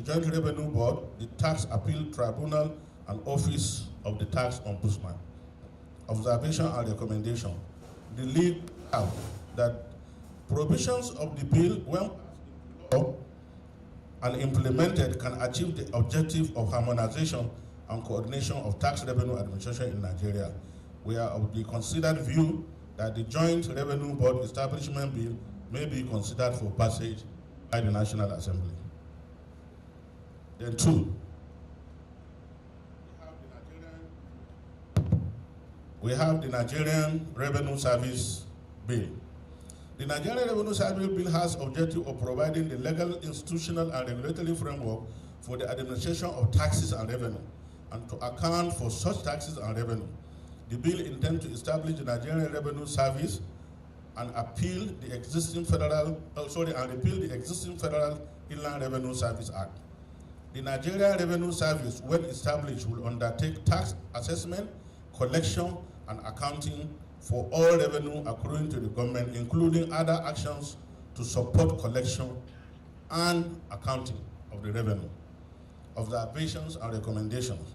Joint Revenue Board, the Tax Appeal Tribunal, and Office of the Tax Ombudsman. Observation and recommendation. The League have that provisions of the bill, when passed and implemented, can achieve the objective of harmonization and coordination of tax revenue administration in Nigeria. We are of the considered view that the Joint Revenue Board Establishment Bill may be considered for passage by the National Assembly. Then two, we have the Nigerian Revenue Service Bill. The Nigerian Revenue Service Bill has objective of providing the legal, institutional, and regulatory framework for the administration of taxes and revenue, and to account for such taxes and revenue. The bill intends to establish the Nigerian Revenue Service and repeal the existing Federal Inland Revenue Service Act. The Nigerian Revenue Service, when established, will undertake tax assessment, collection, and accounting for all revenue accruing to the government, including other actions to support collection and accounting of the revenue. Observations and recommendations.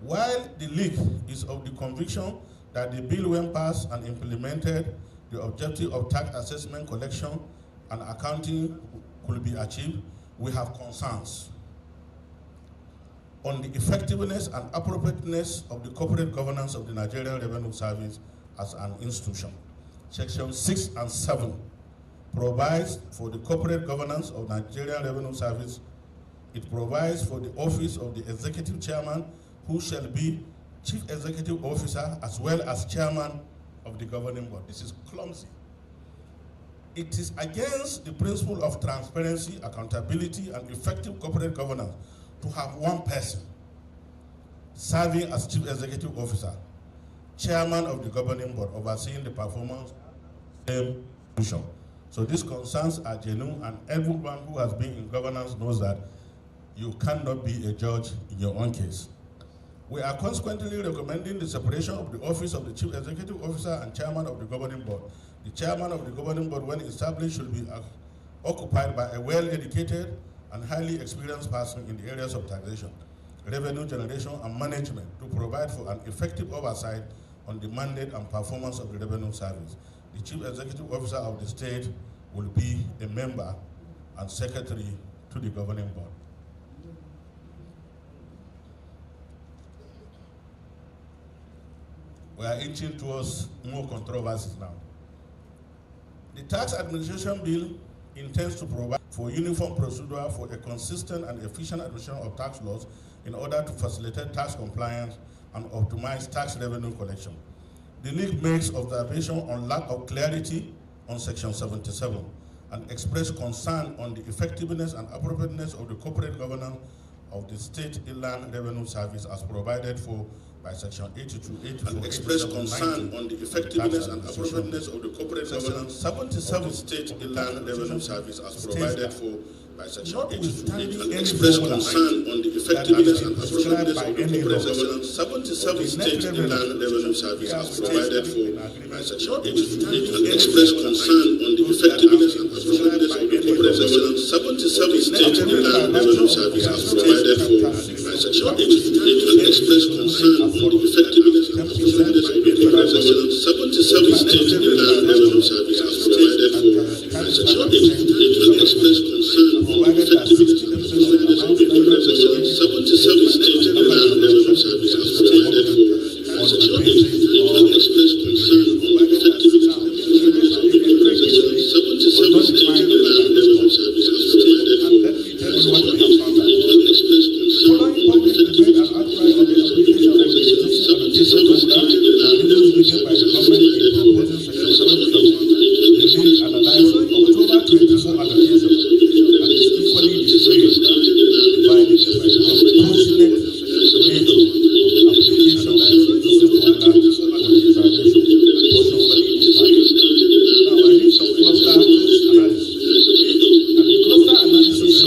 While the League is of the conviction that the bill, when passed and implemented, the objective of tax assessment, collection, and accounting could be achieved, we have concerns on the effectiveness and appropriateness of the corporate governance of the Nigerian Revenue Service as an institution. Section 6 and 7 provides for the corporate governance of Nigerian Revenue Service. It provides for the office of the executive chairman, who shall be chief executive officer as well as chairman of the governing board. This is clumsy. It is against the principle of transparency, accountability, and effective corporate governance to have one person serving as chief executive officer, chairman of the governing board, overseeing the performance of the institution. So these concerns are genuine, and everyone who has been in governance knows that you cannot be a judge in your own case. We are consequently recommending the separation of the office of the chief executive officer and chairman of the governing board. The chairman of the governing board, when established, should be occupied by a well-educated and highly experienced person in the areas of taxation, revenue generation, and management to provide for an effective oversight on the mandate and performance of the revenue service. The chief executive officer of the state will be a member and secretary to the governing board. We are inching towards more controversies now. The Tax Administration Bill intends to provide for uniform procedure for a consistent and efficient administration of tax laws in order to facilitate tax compliance and optimize tax revenue collection. The League makes observation on lack of clarity on Section 77 and express concern on the effectiveness and appropriateness of the corporate governance of the State Inland Revenue Service as provided for by Section 82, 84, and express concern on the effectiveness and appropriateness of the corporate governance 77 State Inland Revenue Service as provided for by Section 82, 84, and express concern on the effectiveness and appropriateness of the corporate governance 77 State Inland Revenue Service as provided for by Section 82, 84, and express concern on the effectiveness and appropriateness of the corporate governance 77 State Inland Revenue Service as provided for by Section 82, 84, and express concern on the effectiveness and appropriateness of the corporate governance 77 State Inland Revenue Service as provided for by Section 82, 84, and express concern on the effectiveness and appropriateness of the corporate governance 77 State Inland Revenue Service as provided for by Section 82, 84, and express concern on the effectiveness and appropriateness of the corporate governance 77 State Inland Revenue Service as provided for by Section 82, 84, and express concern on the effectiveness and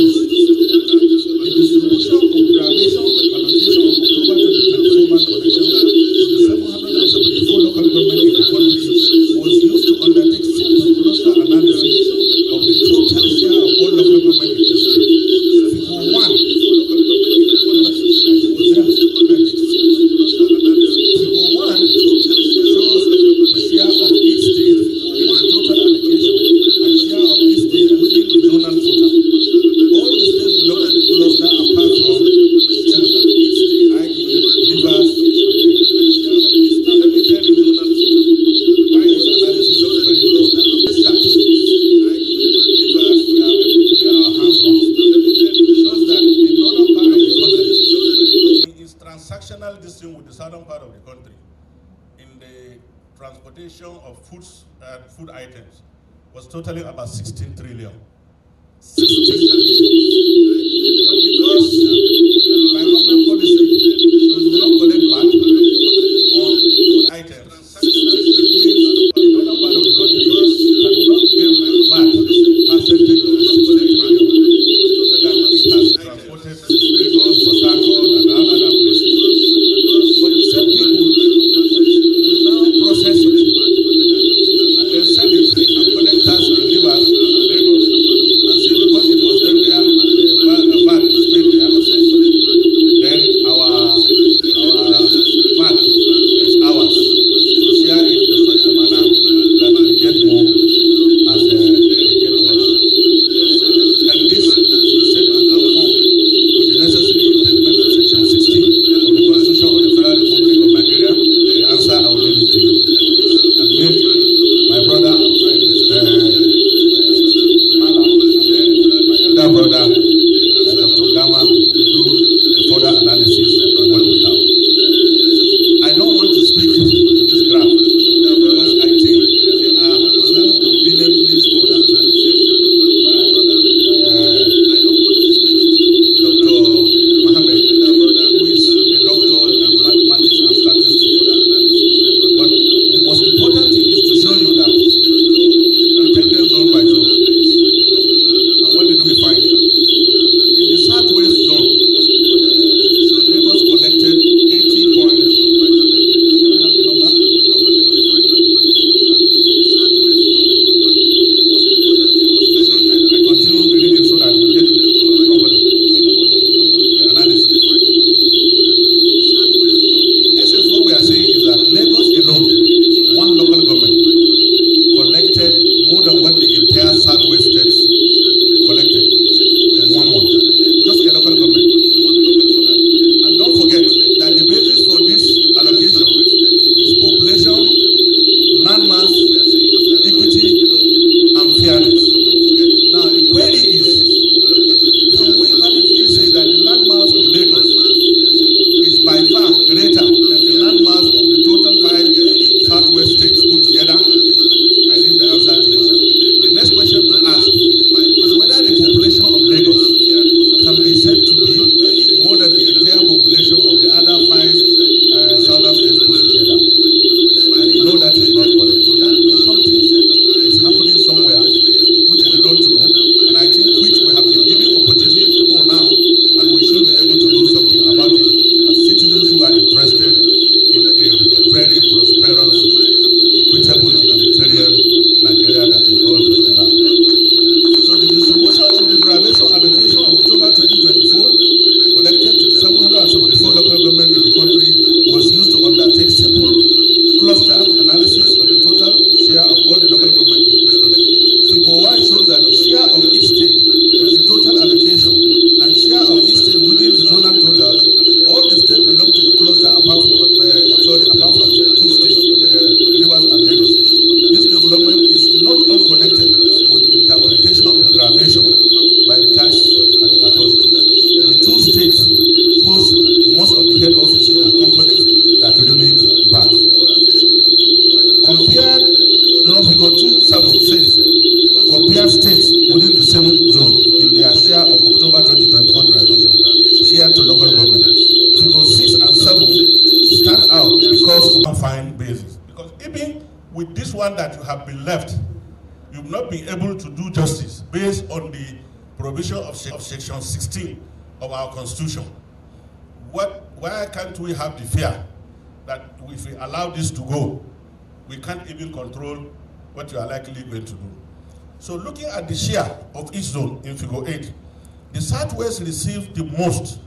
appropriateness of the part of the country in the transportation of food items was totaling about 16 trillion. 16 trillion. But because by government policy, you will not collect VAT on food items, it means in other part of the country, you cannot give VAT percentage of the 16 trillion that it has transported to Lagos, Port Harcourt, and other places. But the same people will now process it and then sell it and collect tax and rivers and Lagos and say because it was done there and the VAT is paid there, then our VAT is ours. So share it in such a manner that we get more and they get less. And this is said to conform with the necessary implementation of Section 16 of the Constitution of the Federal Republic of Nigeria. The answer I will leave it to you. And maybe my brother and friend, Mala, and my elder brother, Dr. Gama, will do a further analysis of what we have. I don't want to speak to this graph because I think they are more conveniently stored analysis by my brother. I don't want to speak to Dr. Mohammed, who is a doctor in mathematics and statistics. But the most important thing is to show you that we take them zone by zone. And what did we find? In the southwest zone, Lagos collected 80 points. Can I have the number? I continue the reading so that we get it properly. The analysis. In essence, what we are saying is that Lagos alone, one local government, collected more than what the entire southwest states collected in 1 month. Just a local government. And don't forget that the basis for this allocation is population, landmass, equity, and fairness. Now the query is, can we validly say that the landmass of Lagos is by far greater than the landmass of the total 5 southwest states put together? I think the answer is the next question to ask is whether the population of Lagos can be said to be more than the entire population of the other 5 southern states put together. And you know that is not correct. So that means something is happening somewhere which we don't know, and I think which we have been given opportunity to know now, and we should be able to do something about it as citizens who are interested in a very prosperous, equitable, egalitarian Nigeria that we all around. So the distribution of the derivation allocation of October 2024 collected to 774 local governments in the country was used to undertake simple cluster analysis of the total share of all the local government in each state. Figure 1 shows that the share of each state in the total allocation and share of each state within the zonal totals. All the states belong to the cluster apart from 2 states, Rivers and Lagos. This development is not unconnected with the interpretation of derivation by the tax authority. The 2 states host most of the head offices of companies that remain VAT. Compared, figure 2.7 says, compare states within the same zone in their share of October 2024 derivation share to local government. Figure 6 and 7 stand out because of a fine basis. Because even with this one that you have been left, you've not been able to do justice based on the provision of Section 16 of our Constitution. Why can't we have the fear that if we allow this to go, we can't even control what you are likely going to do? So looking at the share of each zone in figure 8, the Southwest received the most.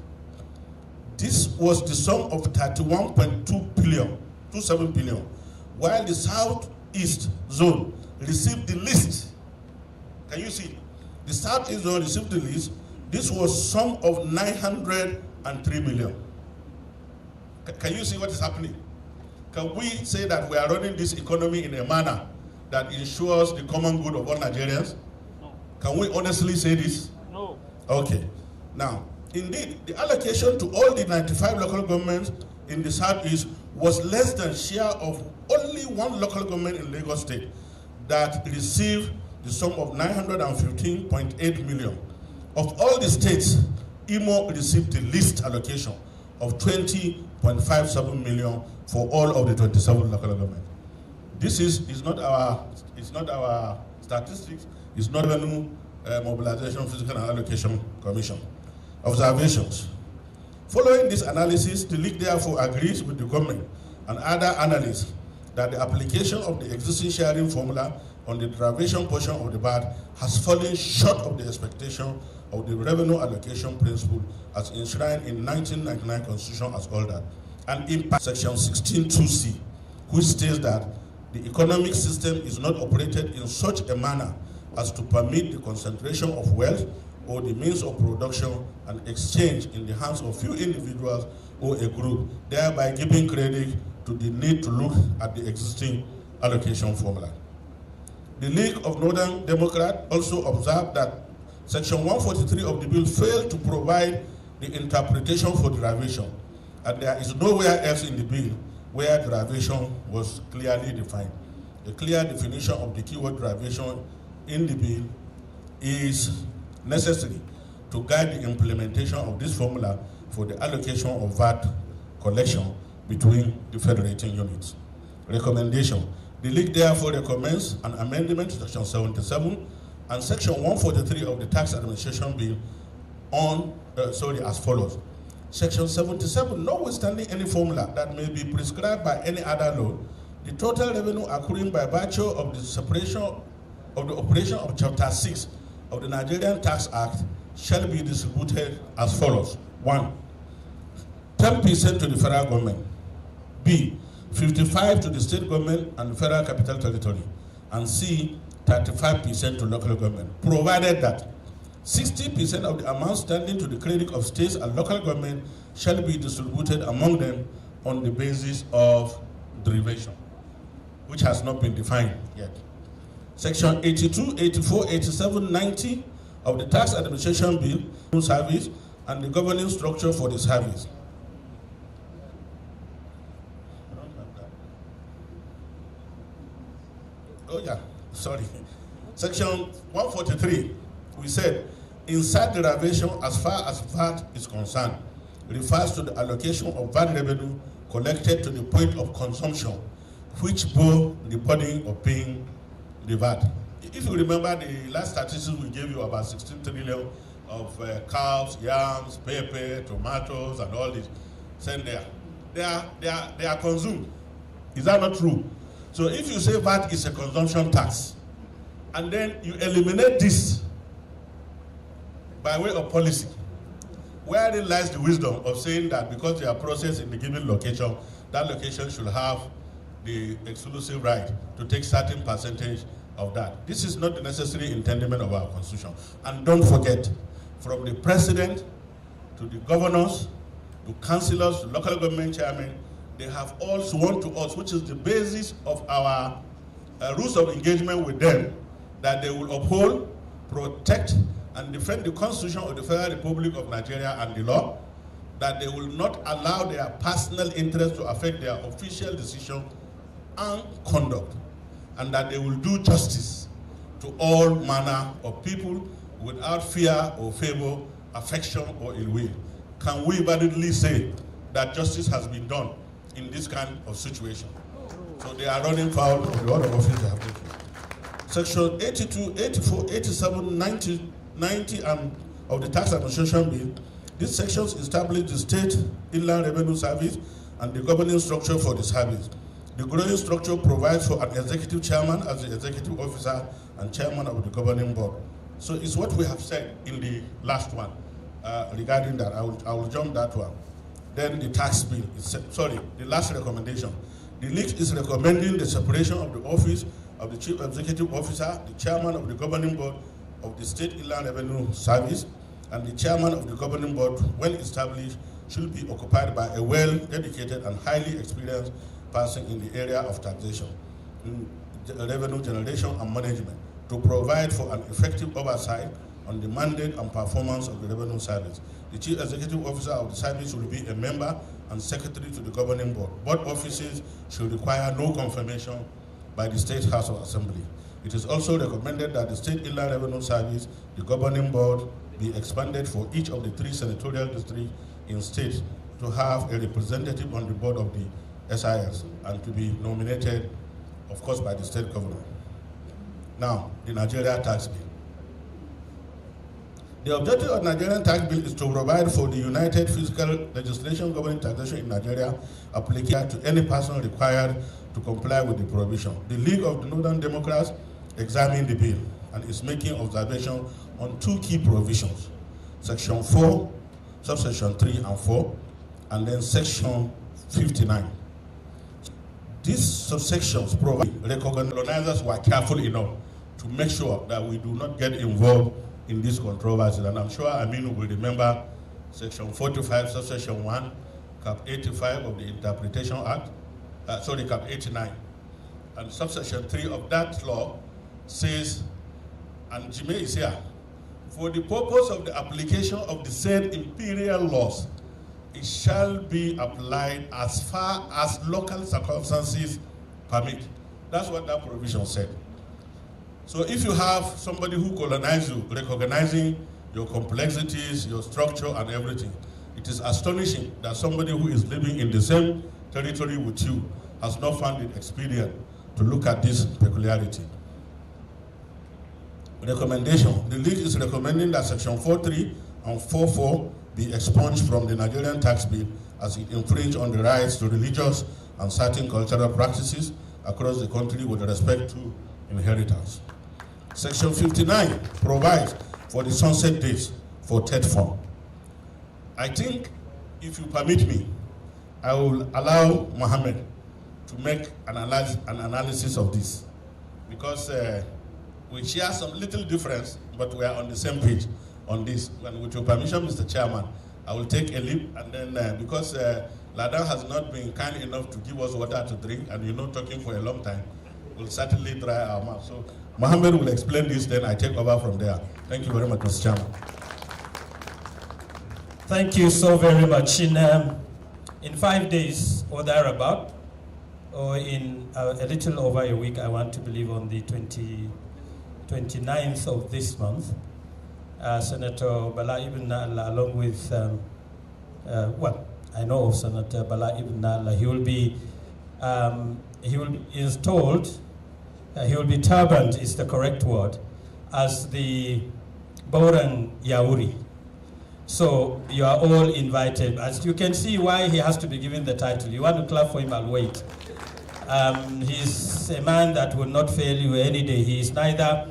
This was the sum of 31.27 billion, while the Southeast zone received the least. Can you see? The Southeast zone received the least. This was sum of 903 million. Can you see what is happening? Can we say that we are running this economy in a manner that ensures the common good of all Nigerians? No. Can we honestly say this? No. Okay. Now, indeed, the allocation to all the 95 local governments in the Southeast was less than share of only one local government in Lagos State that received the sum of 915.8 million. Of all the states, Imo received the least allocation of 20.57 million for all of the 27 local governments. This is not our statistics, it's not Revenue Mobilization, Fiscal and Allocation Commission. Observations. Following this analysis, the League therefore agrees with the government and other analysts that the application of the existing sharing formula on the derivation portion of the VAT has fallen short of the expectation of the revenue allocation principle as enshrined in 1999 Constitution as altered, and impact Section 16(2)(c), which states that the economic system is not operated in such a manner as to permit the concentration of wealth or the means of production and exchange in the hands of few individuals or a group, thereby giving credit to the need to look at the existing allocation formula. The League of Northern Democrats also observed that Section 143 of the bill failed to provide the interpretation for derivation, and there is nowhere else in the bill where derivation was clearly defined. A clear definition of the keyword derivation in the bill is necessary to guide the implementation of this formula for the allocation of VAT collection between the federating units. Recommendation. The League therefore recommends an amendment to Section 77 and Section 143 of the Tax Administration Bill as follows. Section 77, notwithstanding any formula that may be prescribed by any other law, the total revenue accruing by virtue of the separation of the operation of Chapter 6 of the Nigerian Tax Act shall be distributed as follows. 1. 10% to the federal government. B. 55% to the state government and the federal capital territory. And C. 35% to local government, provided that 60% of the amount standing to the credit of states and local government shall be distributed among them on the basis of derivation, which has not been defined yet. Section 82, 84, 87, 90 of the Tax Administration Bill, service, and the governing structure for the service. Section 143, we said, inside derivation as far as VAT is concerned, refers to the allocation of VAT revenue collected to the point of consumption, which bore the burden of paying the VAT. If you remember the last statistics we gave you about 16 trillion of cows, yams, pepper, tomatoes, and all this sent there. They are consumed. Is that not true? So if you say VAT is a consumption tax, and then you eliminate this by way of policy, wherein lies the wisdom of saying that because they are processed in the given location, that location should have the exclusive right to take certain percentage of that. This is not the necessary intendment of our Constitution. And don't forget, from the president to the governors, to councillors, to local government chairmen, they have all sworn to us, which is the basis of our rules of engagement with them, that they will uphold, protect, and defend the Constitution of the Federal Republic of Nigeria and the law, that they will not allow their personal interest to affect their official decision and conduct, and that they will do justice to all manner of people without fear or favor, affection or ill will. Can we validly say that justice has been done in this kind of situation? So they are running foul of the order of office they have taken. Section 82, 84, 87, 90, and of the Tax Administration Bill, these sections establish the State Inland Revenue Service and the governing structure for the service. The governing structure provides for an executive chairman as the executive officer and chairman of the governing board. So it's what we have said in the last one regarding that. I will jump that one. Then the tax bill, the last recommendation. The League is recommending the separation of the office of the Chief Executive Officer, the Chairman of the Governing Board of the State Inland Revenue Service, and the Chairman of the Governing Board, when established, should be occupied by a well-educated and highly experienced person in the area of taxation, revenue generation, and management, to provide for an effective oversight on the mandate and performance of the Revenue Service. The Chief Executive Officer of the service will be a member and secretary to the governing board. Board offices should require no confirmation by the State House of Assembly. It is also recommended that the State Inland Revenue Service, the governing board, be expanded for each of the 3 senatorial districts in state to have a representative on the board of the SIS and to be nominated, of course, by the state governor. Now, the Nigeria tax bill. The objective of the Nigerian tax bill is to provide for the united fiscal legislation governing taxation in Nigeria applicable to any person required to comply with the provision. The League of the Northern Democrats examined the bill and is making observation on 2 key provisions, Section 4, subsection 3 and 4, and then Section 59. These subsections provide recognizers were careful enough to make sure that we do not get involved in this controversy. And I'm sure Aminu will remember Section 45, subsection 1, Cap 85 of the Interpretation Act, Cap 89. And subsection 3 of that law says, and Jime is here, for the purpose of the application of the said imperial laws, it shall be applied as far as local circumstances permit. That's what that provision said. So if you have somebody who colonizes you, recognizing your complexities, your structure and everything, it is astonishing that somebody who is living in the same territory with you has not found it expedient to look at this peculiarity. Recommendation. The League is recommending that Section 4.3 and 4.4 be expunged from the Nigerian tax bill as it infringes on the rights to religious and certain cultural practices across the country with respect to inheritance. Section 59 provides for the sunset dates for third form. I think, if you permit me, I will allow Mohammed to make an analysis of this, because we share some little difference, but we are on the same page on this. And with your permission, Mr. Chairman, I will take a leap, and then because Ladan has not been kind enough to give us water to drink, and you know, talking for a long time, we'll certainly dry our mouth. So Mohammed will explain this, then I take over from there. Thank you very much, Mr. Chairman. Thank you so very much. In 5 days or thereabout, or in a little over a week, I want to believe on the 29th of this month, Senator Bala Ibn Nalla, along with, I know of Senator Bala Ibn Nalla, he will be installed, he will be turbaned is the correct word, as the Boran Yauri. So you are all invited. As you can see why he has to be given the title. You want to clap for him, I'll wait. He's a man that will not fail you any day. He is neither,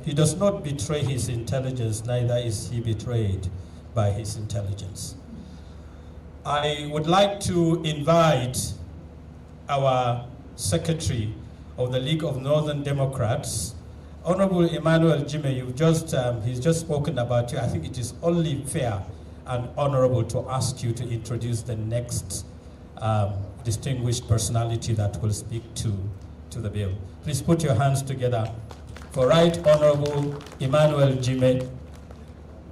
he does not betray his intelligence, neither is he betrayed by his intelligence. I would like to invite our Secretary of the League of Northern Democrats, Honorable Emmanuel Jime. He's just spoken about you. I think it is only fair and honorable to ask you to introduce the next distinguished personality that will speak to the bill. Please put your hands together for Right Honorable Emmanuel Jime.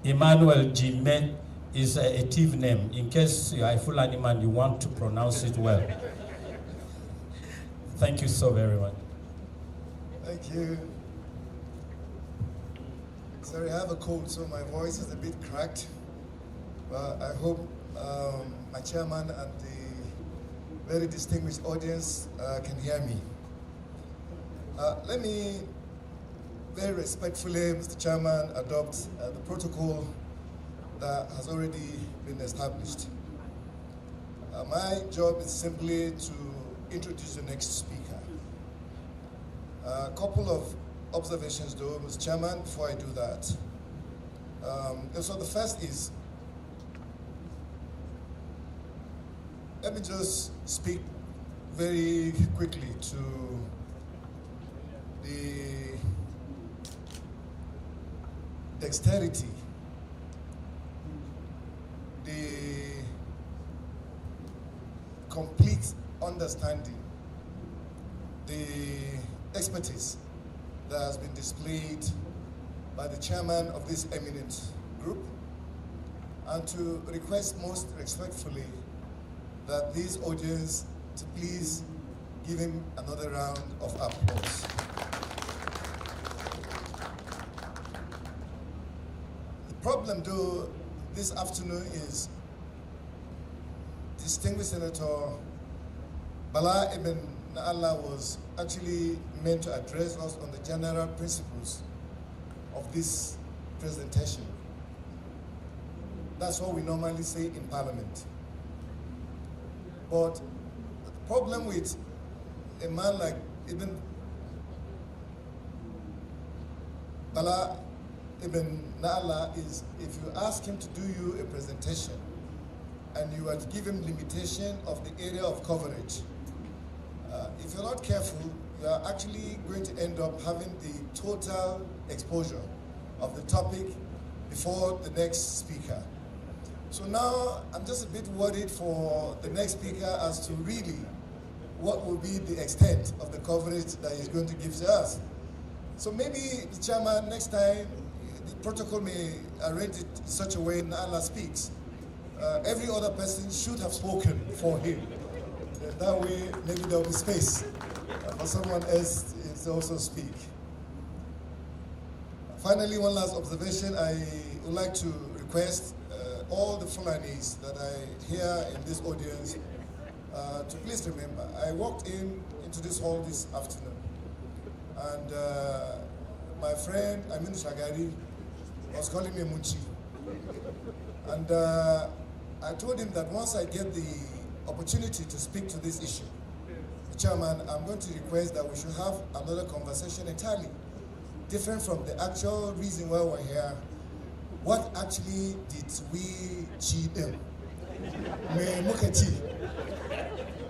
Emmanuel Jime is a Tiv name. In case you are a Fulani man, you want to pronounce it well. Thank you so very much. Thank you. Sorry, I have a cold, so my voice is a bit cracked. But I hope my chairman and the very distinguished audience can hear me. Let me very respectfully, Mr. Chairman, adopt the protocol that has already been established. My job is simply to introduce the next speaker. A couple of observations though, Mr. Chairman, before I do that. So the first is, let me just speak very quickly to the dexterity, the complete understanding, the expertise that has been displayed by the chairman of this eminent group, and to request most respectfully that this audience to please give him another round of applause. The problem, though, this afternoon is distinguished Senator Bala Ibn Na'Allah was actually meant to address us on the general principles of this presentation. That's what we normally say in Parliament. But the problem with a man like Ibn Bala Ibn Na'Allah is if you ask him to do you a presentation and you are to give him limitation of the area of coverage, if you're not careful, you are actually going to end up having the total exposure of the topic before the next speaker. So now I'm just a bit worried for the next speaker as to really what will be the extent of the coverage that he's going to give to us. So maybe the chairman, next time, the protocol may arrange it in such a way Na'Allah speaks. Every other person should have spoken for him. That way, maybe there will be space for someone else to also speak. Finally, one last observation. I would like to request all the Fulanis that I hear in this audience to please remember. I walked into this hall this afternoon, and my friend Amin Shagari was calling me Munchi. And I told him that once I get the opportunity to speak to this issue, Chairman, I'm going to request that we should have another conversation entirely different from the actual reason why we're here. What actually did we cheat them?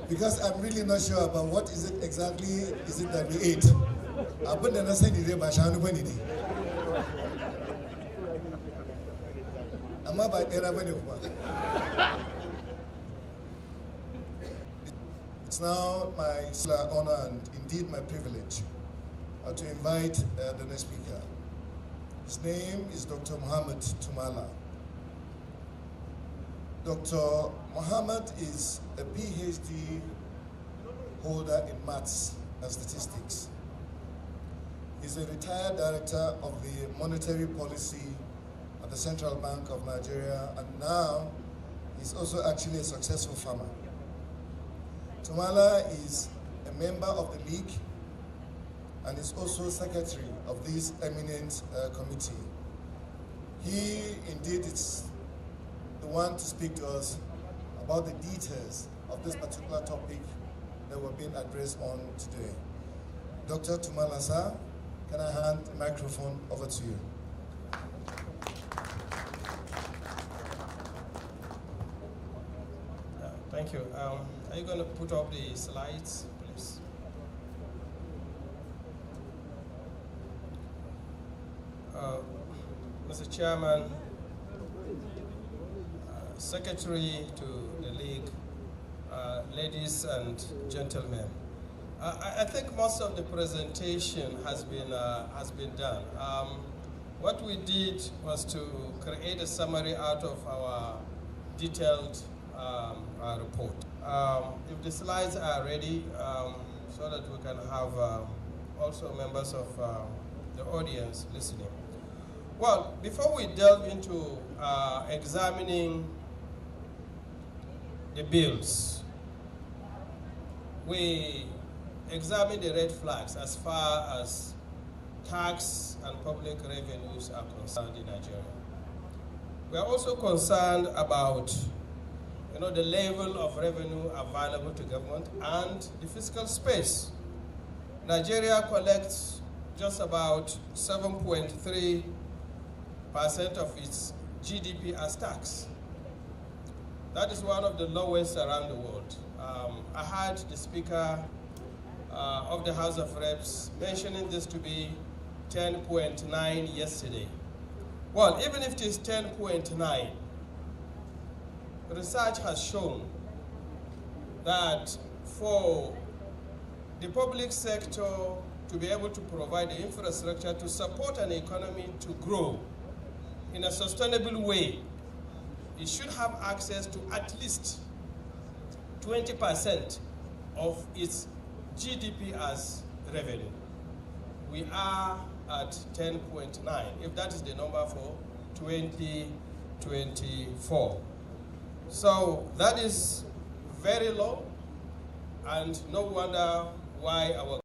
Because I'm really not sure about what is it exactly is it that we ate. It's now my honor and indeed my privilege to invite the next speaker. His name is Dr. Muhammad Tumala. Dr. Muhammad is a PhD holder in maths and statistics. He's a retired director of the monetary policy at the Central Bank of Nigeria, and now he's also actually a successful farmer. Tumala is a member of the League and is also secretary of this eminent committee. He indeed is the one to speak to us about the details of this particular topic that we're being addressed on today. Dr. Tumala, sir, can I hand the microphone over to you? Thank you. Are you going to put up the slides, please? Mr. Chairman, Secretary to the League, ladies and gentlemen, I think most of the presentation has been done. What we did was to create a summary out of our detailed report. If the slides are ready, so that we can have also members of the audience listening. Well, before we delve into examining the bills, we examine the red flags as far as tax and public revenues are concerned in Nigeria. We are also concerned about the level of revenue available to government and the fiscal space. Nigeria collects just about 7.3% of its GDP as tax. That is one of the lowest around the world. I heard the Speaker of the House of Reps mentioning this to be 10.9 yesterday. Well, even if it is 10.9, research has shown that for the public sector to be able to provide the infrastructure to support an economy to grow in a sustainable way, it should have access to at least 20% of its GDP as revenue. We are at 10.9, if that is the number for 2024. So that is very low, and no wonder why our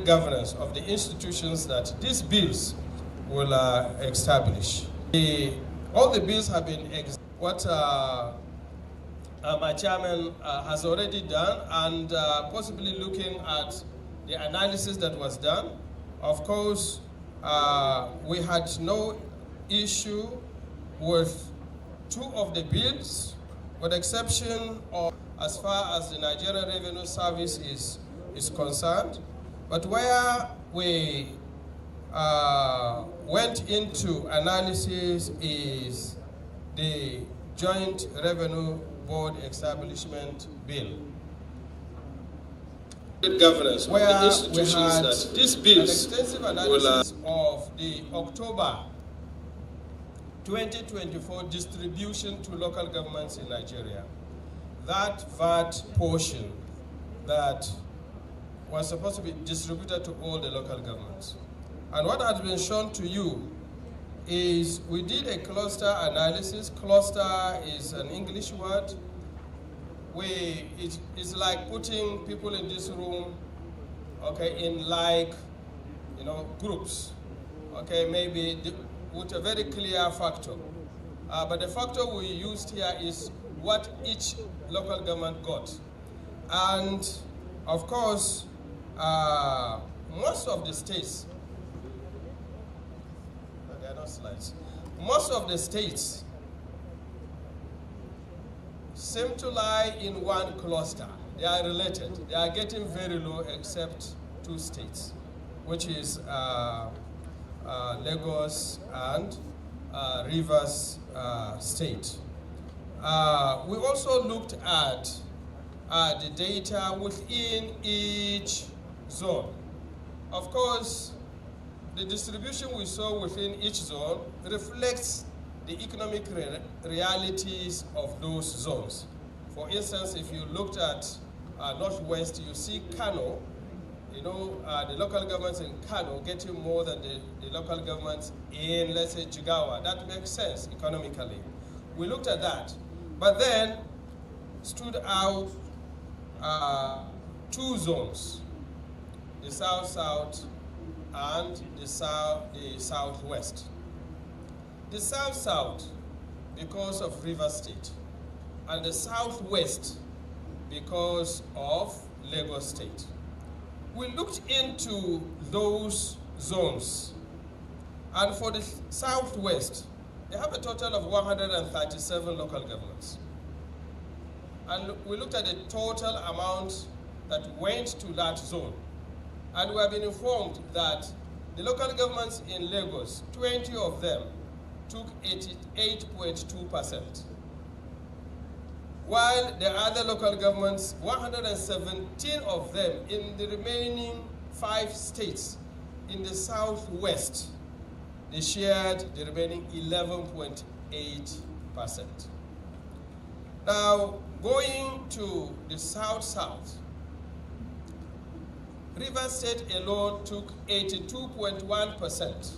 governance of the institutions that these bills will establish. All the bills have been what my chairman has already done, and possibly looking at the analysis that was done. Of course, we had no issue with two of the bills, with the exception of as far as the Nigerian Revenue Service is concerned. But where we went into analysis is the Joint Revenue Board Establishment Bill. Governance where of the institutions that these bills an extensive analysis of the October 2024 distribution to local governments in Nigeria. That VAT portion that was supposed to be distributed to all the local governments. And what has been shown to you is we did a cluster analysis. Cluster is an English word. It's like putting people in this room, okay, in like, groups, okay, maybe with a very clear factor. But the factor we used here is what each local government got. And of course, most of the states, there are no slides, most of the states seem to lie in one cluster. They are related. They are getting very low except two states, which is Lagos and Rivers State. We also looked at the data within each zone. Of course, the distribution we saw within each zone reflects the economic realities of those zones. For instance, if you looked at Northwest, you see Kano, you know, the local governments in Kano getting more than the local governments in, let's say, Jigawa. That makes sense economically. We looked at that. But then stood out two zones, the South-South and the Southwest. The South-South, because of River State, and the Southwest, because of Lagos State. We looked into those zones, and for the Southwest, they have a total of 137 local governments. And we looked at the total amount that went to that zone. And we have been informed that the local governments in Lagos, 20 of them, took 88.2%. While the other local governments, 117 of them in the remaining 5 states in the Southwest, they shared the remaining 11.8%. Now, going to the South-South, River State alone took 82.1%,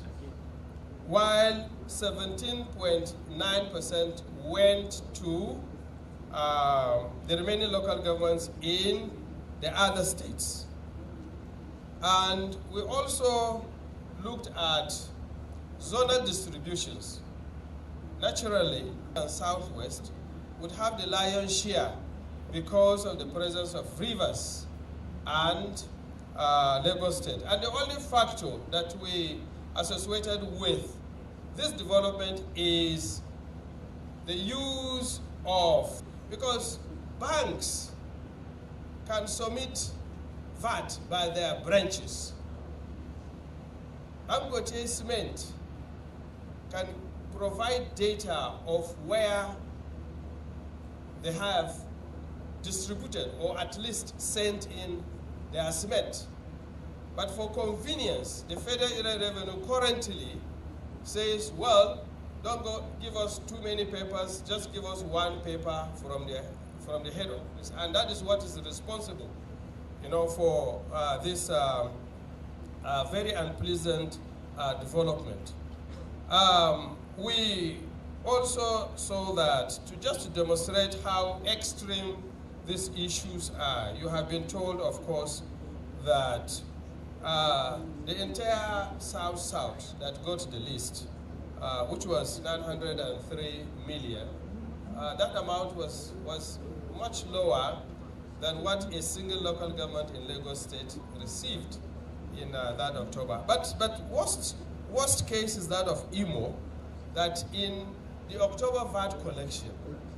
while 17.9% went to the remaining local governments in the other states. And we also looked at zonal distributions. Naturally, the Southwest would have the lion's share because of the presence of rivers and Lagos State. And the only factor that we associated with this development is the use of, because banks can submit VAT by their branches. Dangote Cement can provide data of where they have distributed or at least sent in their cement. But for convenience, the Federal Inland Revenue currently says, well, don't go give us too many papers, just give us one paper from the head office. And that is what is responsible, you know, for this very unpleasant development. We also saw that to demonstrate how extreme these issues are, you have been told, of course, that the entire South-South that got the list, which was 903 million, that amount was much lower than what a single local government in Lagos State received in that October. But worst case is that of Imo, that in the October VAT collection,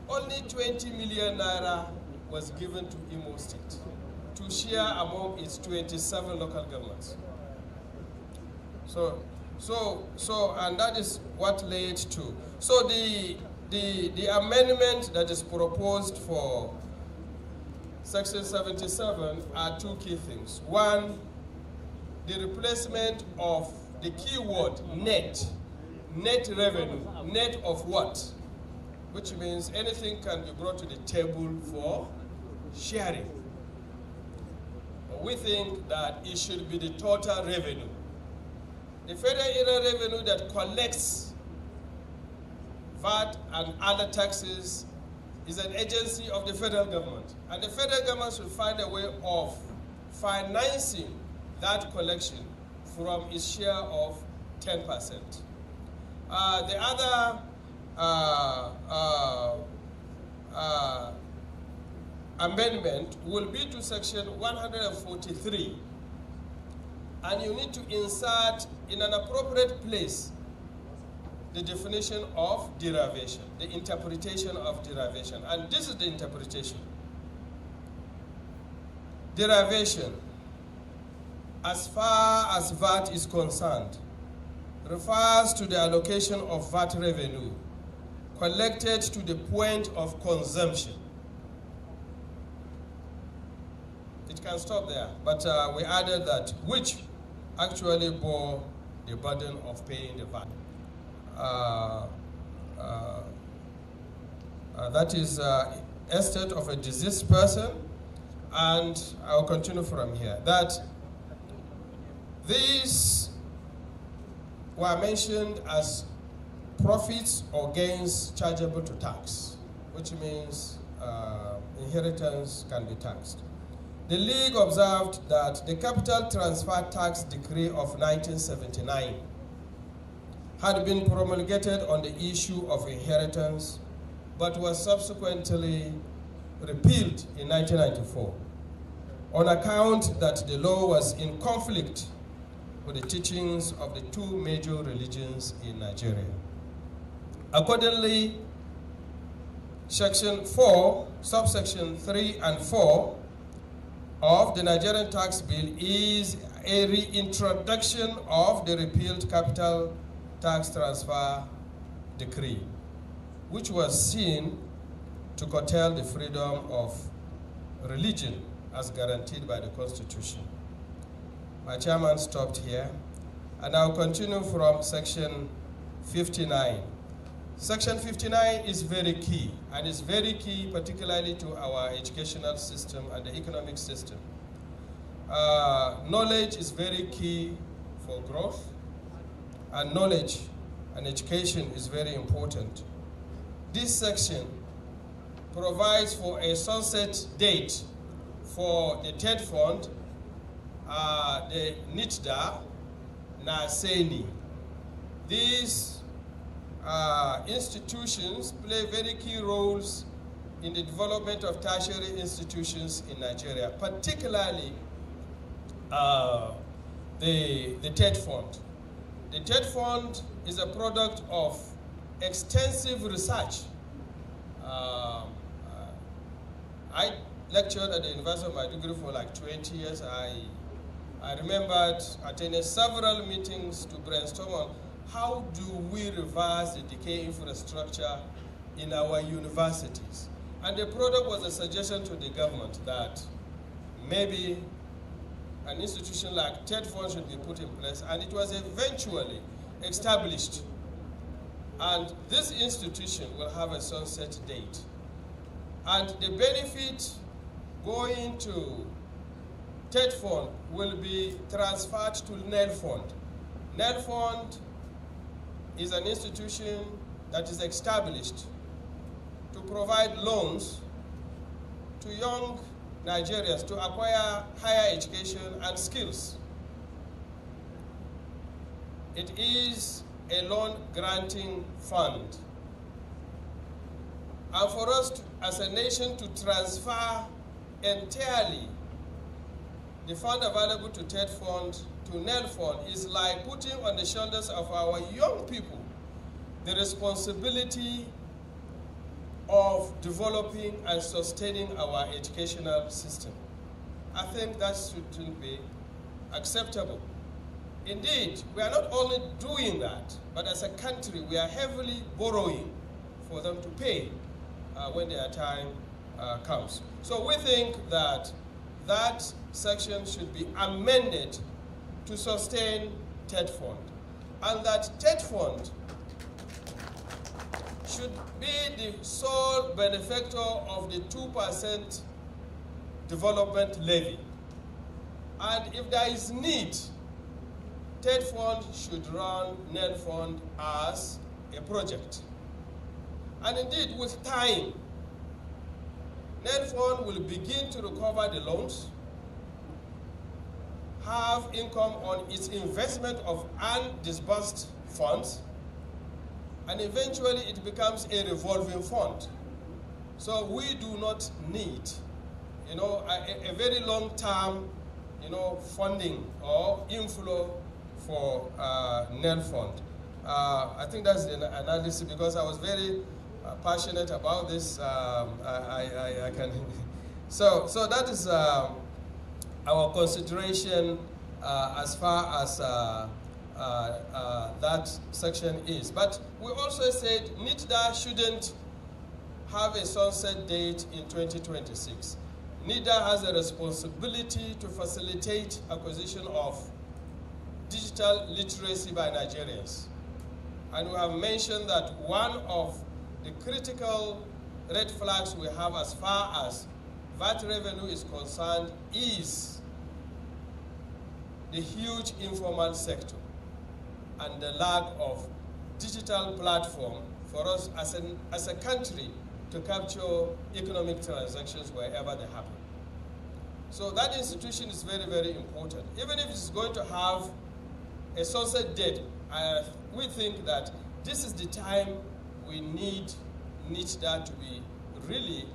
only 20 million naira was given to Imo State to share among its 27 local governments. And that is what led to. So the amendment that is proposed for Section 77 are two key things. One, the replacement of the keyword net revenue, net of what? Which means anything can be brought to the table for sharing. We think that it should be the total revenue. The Federal Inland Revenue that collects VAT and other taxes is an agency of the federal government. And the federal government should find a way of financing that collection from its share of 10%. The other amendment will be to Section 143. And you need to insert in an appropriate place the definition of derivation, the interpretation of derivation. And this is the interpretation. Derivation, as far as VAT is concerned, refers to the allocation of VAT revenue collected to the point of consumption. It can stop there, but we added that which actually bore the burden of paying the VAT. That is estate of a deceased person, and I'll continue from here, that these were mentioned as profits or gains chargeable to tax, which means inheritance can be taxed. The League observed that the Capital Transfer Tax Decree of 1979 had been promulgated on the issue of inheritance, but was subsequently repealed in 1994 on account that the law was in conflict with the teachings of the two major religions in Nigeria. Accordingly, Section 4, subsection 3 and 4 of the Nigerian Tax Bill is a reintroduction of the repealed Capital Tax Transfer Decree, which was seen to curtail the freedom of religion as guaranteed by the Constitution. My chairman stopped here, and I'll continue from Section 59. Section 59 is very key, and is very key particularly to our educational system and the economic system. Knowledge is very key for growth, and knowledge and education is very important. This section provides for a sunset date for the TED Fund, the NITDA, NASENI. These institutions play very key roles in the development of tertiary institutions in Nigeria, particularly the TED Fund. The TED Fund is a product of extensive research. I lectured at the University of Maiduguri for like 20 years. I remembered attending several meetings to brainstorm on how do we reverse the decay infrastructure in our universities. And the product was a suggestion to the government that maybe an institution like TED Fund should be put in place, and it was eventually established. And this institution will have a sunset date. And the benefit going to TED Fund will be transferred to NEL Fund. NEL Fund is an institution that is established to provide loans to young Nigerians to acquire higher education and skills. It is a loan granting fund. And for us as a nation to transfer entirely the fund available to TED Fund to NEL Fund is like putting on the shoulders of our young people the responsibility of developing and sustaining our educational system. I think that shouldn't be acceptable. Indeed, we are not only doing that, but as a country, we are heavily borrowing for them to pay when their time comes. So we think that that section should be amended to sustain TED Fund, and that TED Fund should be the sole benefactor of the 2% development levy. And if there is need, TED Fund should run NEL Fund as a project. And indeed, with time, NEL Fund will begin to recover the loans, have income on its investment of undisbursed funds, and eventually it becomes a revolving fund. So we do not need, a very long-term, funding or inflow for NEL Fund. I think that's the analysis, because I was very passionate about this. I can. So that is our consideration as far as that section is. But we also said NITDA shouldn't have a sunset date in 2026. NITDA has a responsibility to facilitate acquisition of digital literacy by Nigerians. And we have mentioned that one of the critical red flags we have as far as VAT revenue is concerned is the huge informal sector and the lack of digital platform for us as a country to capture economic transactions wherever they happen. So that institution is very, very important. Even if it's going to have a sunset date, we think that this is the time we need that to be really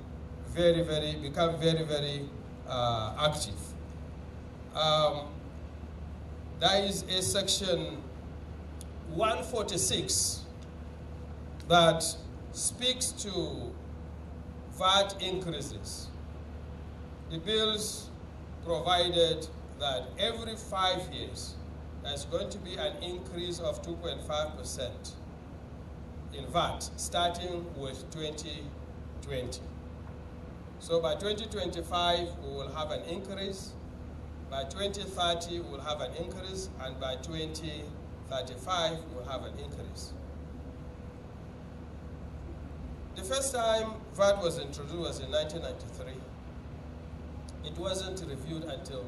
become very active. There is a section 146 that speaks to VAT increases. The bills provided that every 5 years there's going to be an increase of 2.5% in VAT, starting with 2020. So by 2025, we will have an increase. By 2030, we will have an increase. And by 2035, we will have an increase. The first time VAT was introduced was in 1993. It wasn't reviewed until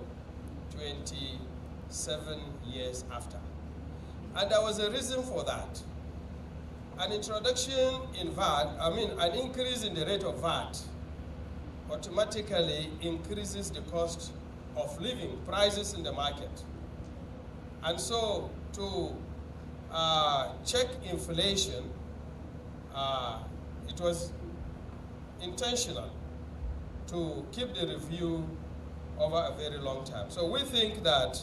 27 years after. And there was a reason for that. An introduction in VAT, an increase in the rate of VAT automatically increases the cost of living, prices in the market. And so to check inflation, it was intentional to keep the review over a very long time. So we think that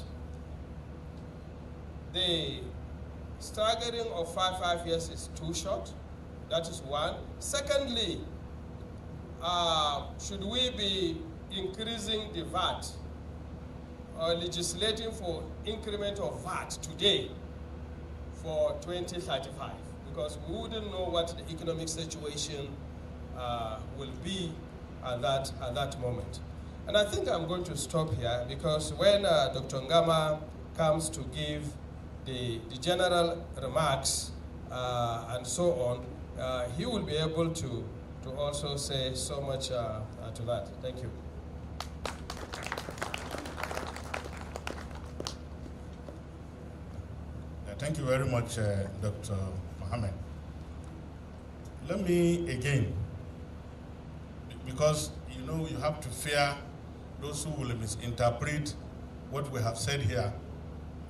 the staggering of 5 years is too short. That is one. Secondly, should we be increasing the VAT or legislating for increment of VAT today for 2035? Because we wouldn't know what the economic situation will be at that moment. And I think I'm going to stop here, because when Dr. Ngama comes to give the general remarks and so on, he will be able to also say so much to that. Thank you. Thank you very much, Dr. Mohammed. Let me again, because you have to fear those who will misinterpret what we have said here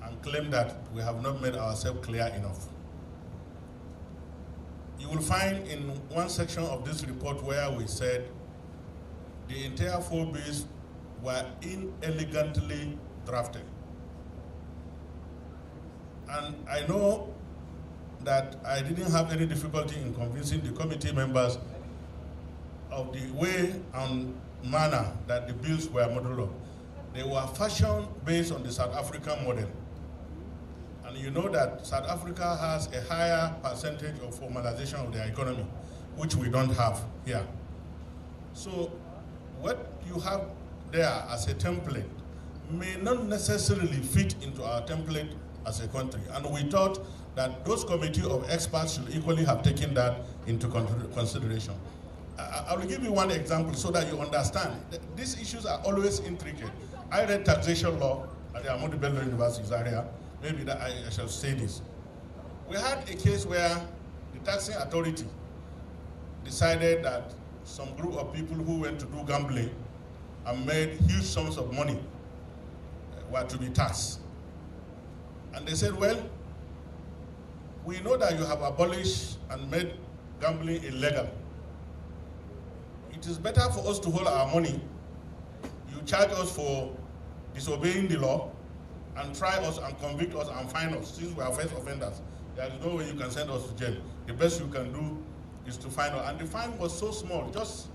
and claim that we have not made ourselves clear enough. You will find in one section of this report where we said the entire 4 bills were inelegantly drafted. And I know that I didn't have any difficulty in convincing the committee members of the way and manner that the bills were modeled on. They were fashioned based on the South African model. And you know that South Africa has a higher percentage of formalization of their economy, which we don't have here. So what you have there as a template may not necessarily fit into our template as a country. And we thought that those committee of experts should equally have taken that into consideration. I will give you one example so that you understand. These issues are always intricate. I read taxation law at the Ahmadu Bello University, Zaria. Maybe that I shall say this. We had a case where the taxing authority decided that some group of people who went to do gambling and made huge sums of money were to be taxed. And they said, well, we know that you have abolished and made gambling illegal. It is better for us to hold our money. You charge us for disobeying the law and try us and convict us and fine us, since we are first offenders. There is no way you can send us to jail. The best you can do is to fine us. And the fine was so small, just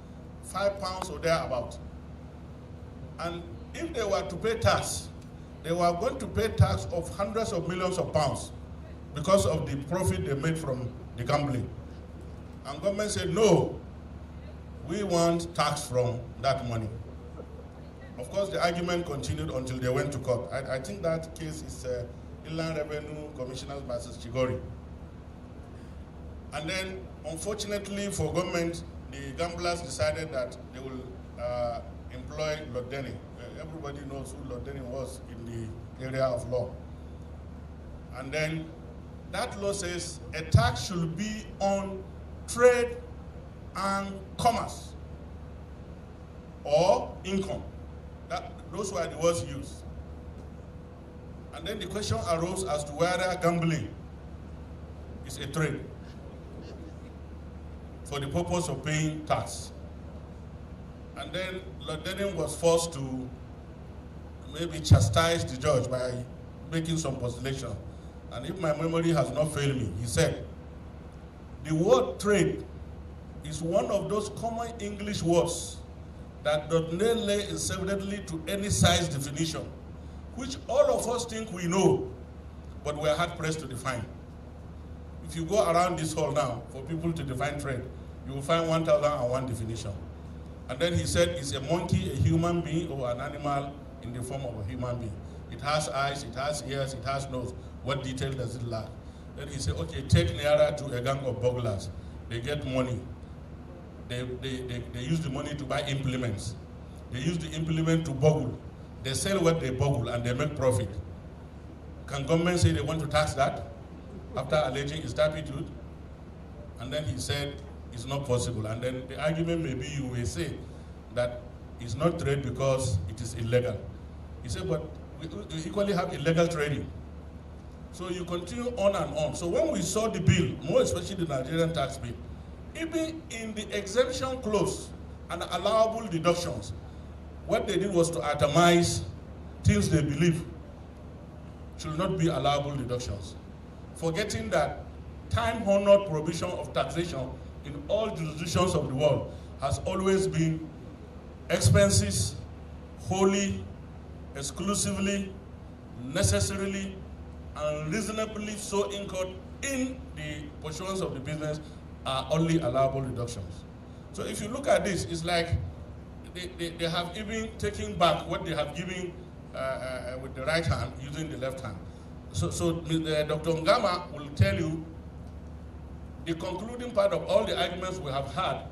£5 or thereabout. And if they were to pay tax, they were going to pay tax of hundreds of millions of pounds because of the profit they made from the gambling. And government said, no, we want tax from that money. Of course, the argument continued until they went to court. I think that case is Inland Revenue Commissioners versus Chigori. And then, unfortunately for government, the gamblers decided that they will employ Lord Denning. Everybody knows who Lord Denning was in the area of law. And then that law says a tax should be on trade and commerce or income. Those were the words used. And then the question arose as to whether gambling is a trade for the purpose of paying tax. And then Lord Denning was forced to maybe chastise the judge by making some postulation. And if my memory has not failed me, he said, the word trade is one of those common English words that does not lay itself readily to any size definition, which all of us think we know, but we are hard pressed to define. If you go around this hall now for people to define trade, you will find 1,001 definition. And then he said, it's a monkey, a human being, or an animal in the form of a human being. It has eyes, it has ears, it has nose. What detail does it lack? Then he said, okay, take Naira to a gang of burglars. They get money. They use the money to buy implements. They use the implement to burgle. They sell what they burgle and they make profit. Can government say they want to tax that after alleging its turpitude? And then he said, it's not possible. And then the argument may be, you will say that it's not trade because it is illegal. He said, but we equally have illegal trading. So you continue on and on. So when we saw the bill, more especially the Nigerian tax bill, even in the exemption clause and allowable deductions, what they did was to atomize things they believe should not be allowable deductions, forgetting that time-honored provision of taxation in all jurisdictions of the world has always been expenses wholly, exclusively, necessarily, and reasonably so incurred in the pursuance of the business are only allowable deductions. So if you look at this, it's like they have even taken back what they have given with the right hand using the left hand. So Dr. Ngama will tell you the concluding part of all the arguments we have had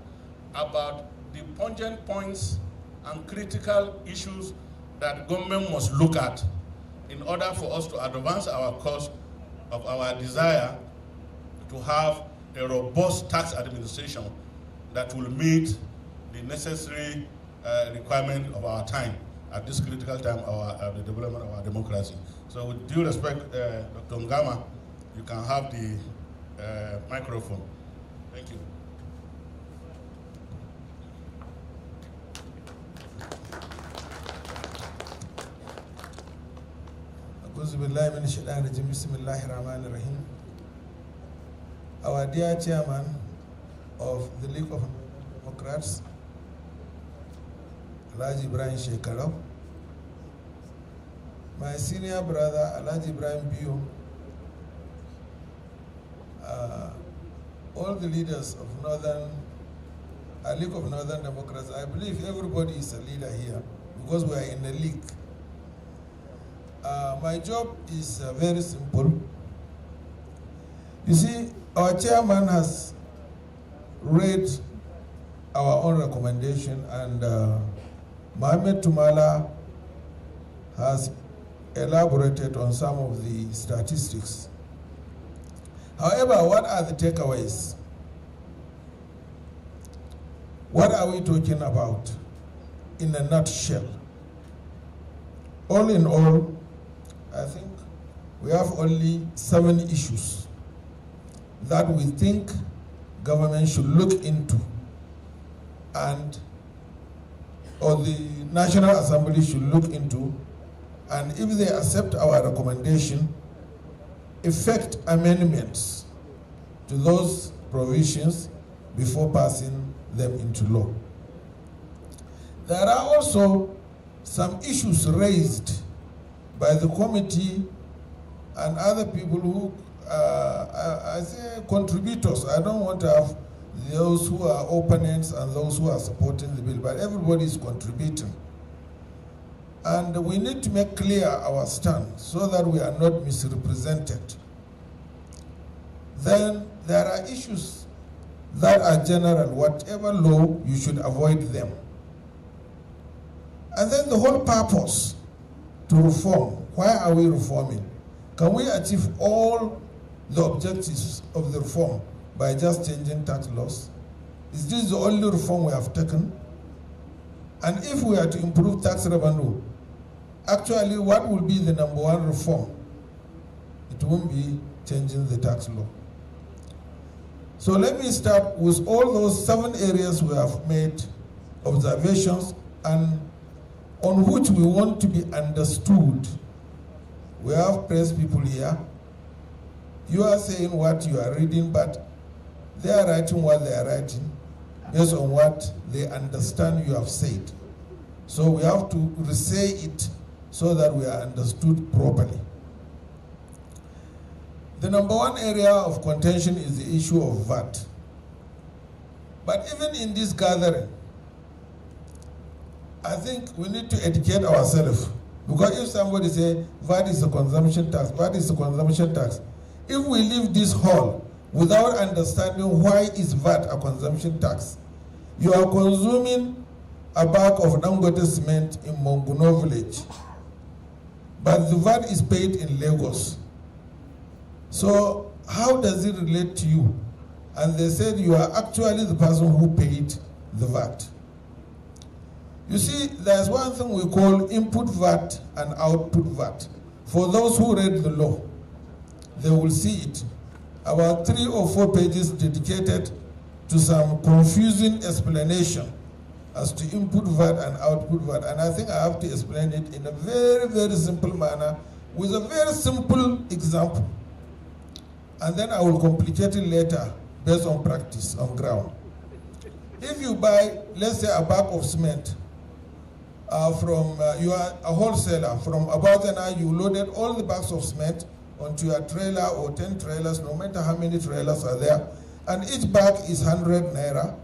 about the pungent points and critical issues that government must look at in order for us to advance our cause of our desire to have a robust tax administration that will meet the necessary requirement of our time at this critical time of the development of our democracy. So with due respect, Dr. Ngama, you can have the microphone. Thank you. Our dear chairman of the League of Democrats, Alhaji Ibrahim Shekarau, my senior brother Alhaji Ibrahim Bio, all the leaders of League of Northern Democrats. I believe everybody is a leader here because we are in a league. My job is very simple. You see, our chairman has read our own recommendation, and Mohamed Tumala has elaborated on some of the statistics. However, what are the takeaways? What are we talking about in a nutshell? All in all, I think we have only 7 issues that we think government should look into, or the National Assembly should look into, and if they accept our recommendation, effect amendments to those provisions before passing them into law. There are also some issues raised by the committee and other people who I say contributors. I don't want to have those who are opponents and those who are supporting the bill, but everybody is contributing. And we need to make clear our stand so that we are not misrepresented. Then there are issues that are general, whatever law, you should avoid them. And then the whole purpose to reform, why are we reforming? Can we achieve all the objectives of the reform by just changing tax laws? Is this the only reform we have taken? And if we are to improve tax revenue, actually what will be the number one reform? It won't be changing the tax law. So let me start with all those 7 areas we have made observations and on which we want to be understood. We have press people here. You are saying what you are reading, but they are writing what they are writing based on what they understand you have said. So we have to re-say it so that we are understood properly. The number one area of contention is the issue of VAT. But even in this gathering, I think we need to educate ourselves. Because if somebody say VAT is a consumption tax, VAT is a consumption tax, if we leave this hall without understanding why is VAT a consumption tax, you are consuming a bag of Dangote cement in Monguno village, but the VAT is paid in Lagos. So how does it relate to you? And they said you are actually the person who paid the VAT. You see, there's one thing we call input VAT and output VAT. For those who read the law, they will see it. About 3 or 4 pages dedicated to some confusing explanation as to input VAT and output VAT. And I think I have to explain it in a very, very simple manner with a very simple example. And then I will complicate it later based on practice on ground. If you buy, let's say, a bag of cement, you are a wholesaler, from Abazana, you loaded all the bags of cement onto your trailer or 10 trailers, no matter how many trailers are there, and each bag is 100 naira.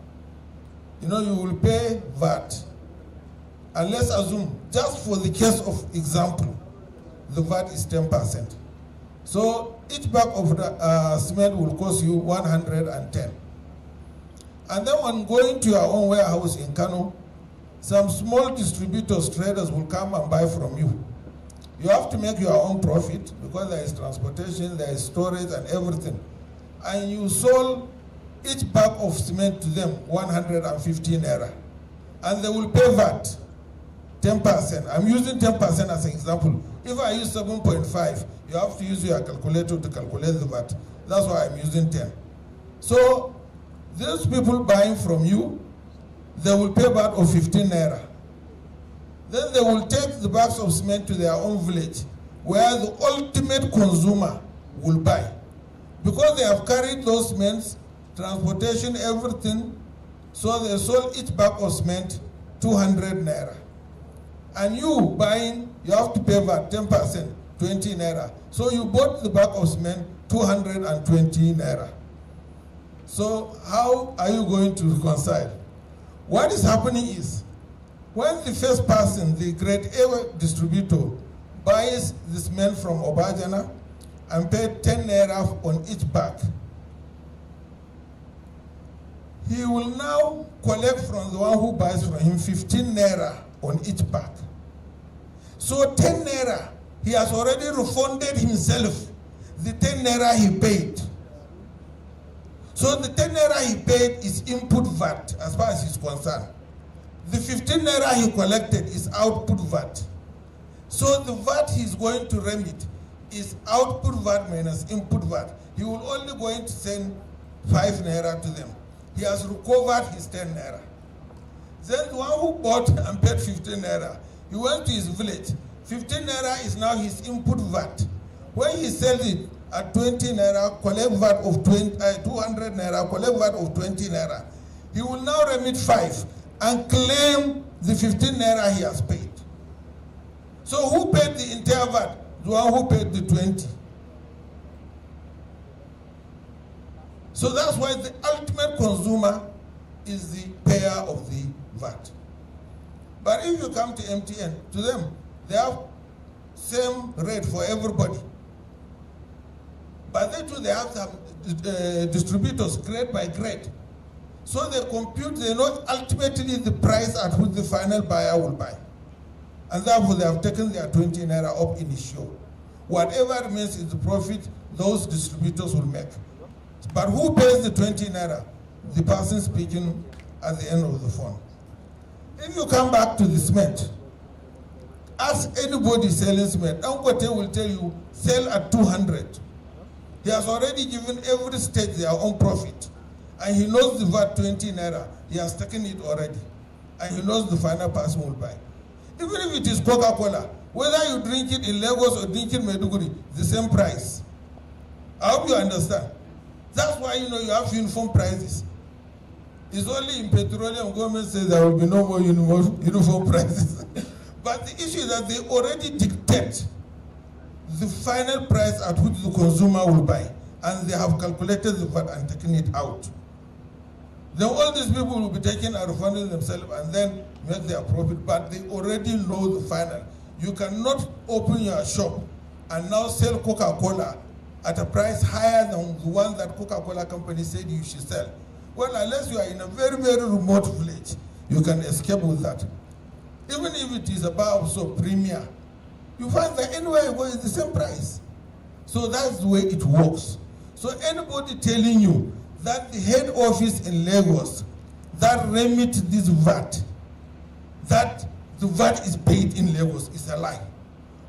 You know, you will pay VAT. And let's assume, just for the case of example, the VAT is 10%. So each bag of cement will cost you 110. And then when going to your own warehouse in Kano, some small distributors, traders will come and buy from you. You have to make your own profit because there is transportation, there is storage and everything. And you sold each bag of cement to them 150 naira. And they will pay VAT, 10%. I'm using 10% as an example. If I use 7.5, you have to use your calculator to calculate the VAT. That's why I'm using 10. So those people buying from you, they will pay VAT of 15 naira. Then they will take the bags of cement to their own village where the ultimate consumer will buy. Because they have carried those cements, transportation, everything, so they sold each bag of cement 200 naira. And you buying, you have to pay VAT 10%, 20 naira. So you bought the bag of cement 220 naira. So how are you going to reconcile? What is happening is, when the first person, the grade A distributor, buys the cement from Obajana and pays 10 naira on each bag, he will now collect from the one who buys from him 15 naira on each bag. So 10 naira, he has already refunded himself the 10 naira he paid. So the 10 naira he paid is input VAT as far as he's concerned. The 15 naira he collected is output VAT. So the VAT he's going to remit is output VAT minus input VAT. He will only going to send 5 naira to them. He has recovered his 10 naira. Then the one who bought and paid 15 naira, he went to his village. 15 naira is now his input VAT. When he sells it at 20 naira, collect VAT of 200 naira, collect VAT of 20 naira. He will now remit 5 and claim the 15 naira he has paid. So who paid the entire VAT? The one who paid the 20. So that's why the ultimate consumer is the payer of the VAT. But if you come to MTN, to them, they have same rate for everybody. But they too, they have some distributors grade by grade. So they compute, they know ultimately the price at which the final buyer will buy. And therefore they have taken their 20 naira up in issue. Whatever remains is the profit those distributors will make. But who pays the 20 naira? The person speaking at the end of the phone. If you come back to the cement, ask anybody selling cement, Dangote will tell you, sell at 200. He has already given every state their own profit. And he knows the VAT 20 naira. He has taken it already. And he knows the final person will buy. Even if it is Coca-Cola, whether you drink it in Lagos or drink it in Maiduguri, the same price. I hope you understand. That's why you have uniform prices. It's only in petroleum government says there will be no more uniform prices. But the issue is that they already dictate the final price at which the consumer will buy. And they have calculated the VAT and taken it out. Then all these people will be taking and refunding themselves and then make their profit. But they already know the final. You cannot open your shop and now sell Coca-Cola at a price higher than the one that Coca-Cola company said you should sell. Well, unless you are in a very, very remote village, you can escape with that. Even if it is above so premier, you find that anywhere you go is the same price. So that's the way it works. So anybody telling you that the head office in Lagos that remit this VAT, that the VAT is paid in Lagos is a lie.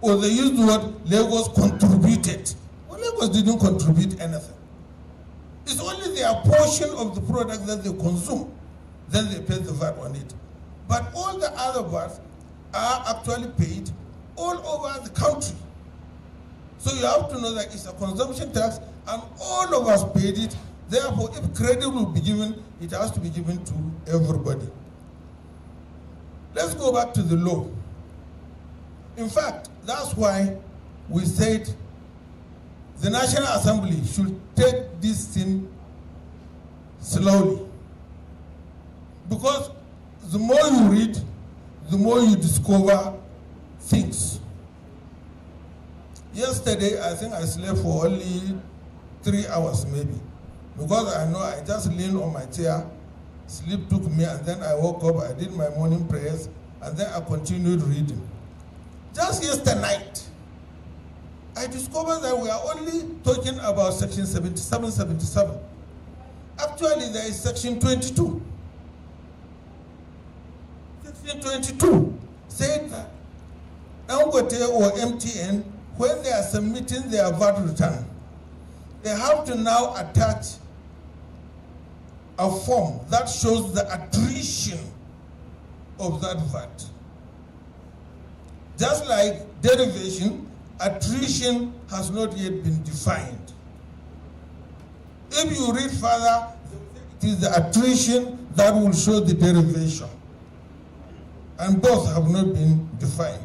Or they use the word Lagos contributed. Well, Lagos didn't contribute anything. It's only their portion of the product that they consume, then they pay the VAT on it. But all the other VATs are actually paid all over the country. So you have to know that it's a consumption tax and all of us paid it. Therefore, if credit will be given, it has to be given to everybody. Let's go back to the law. In fact, that's why we said the National Assembly should take this thing slowly. Because the more you read, the more you discover things. Yesterday, I think I slept for only 3 hours maybe. Because I know I just leaned on my chair, sleep took me, and then I woke up, I did my morning prayers, and then I continued reading. Just yesterday night, I discovered that we are only talking about section 77, 77. Actually, there is section 22. Section 22 said that Dangote or MTN, when they are submitting their VAT return, they have to now attach a form that shows the attrition of that VAT. Just like derivation, attrition has not yet been defined. If you read further, it is the attrition that will show the derivation. And both have not been defined.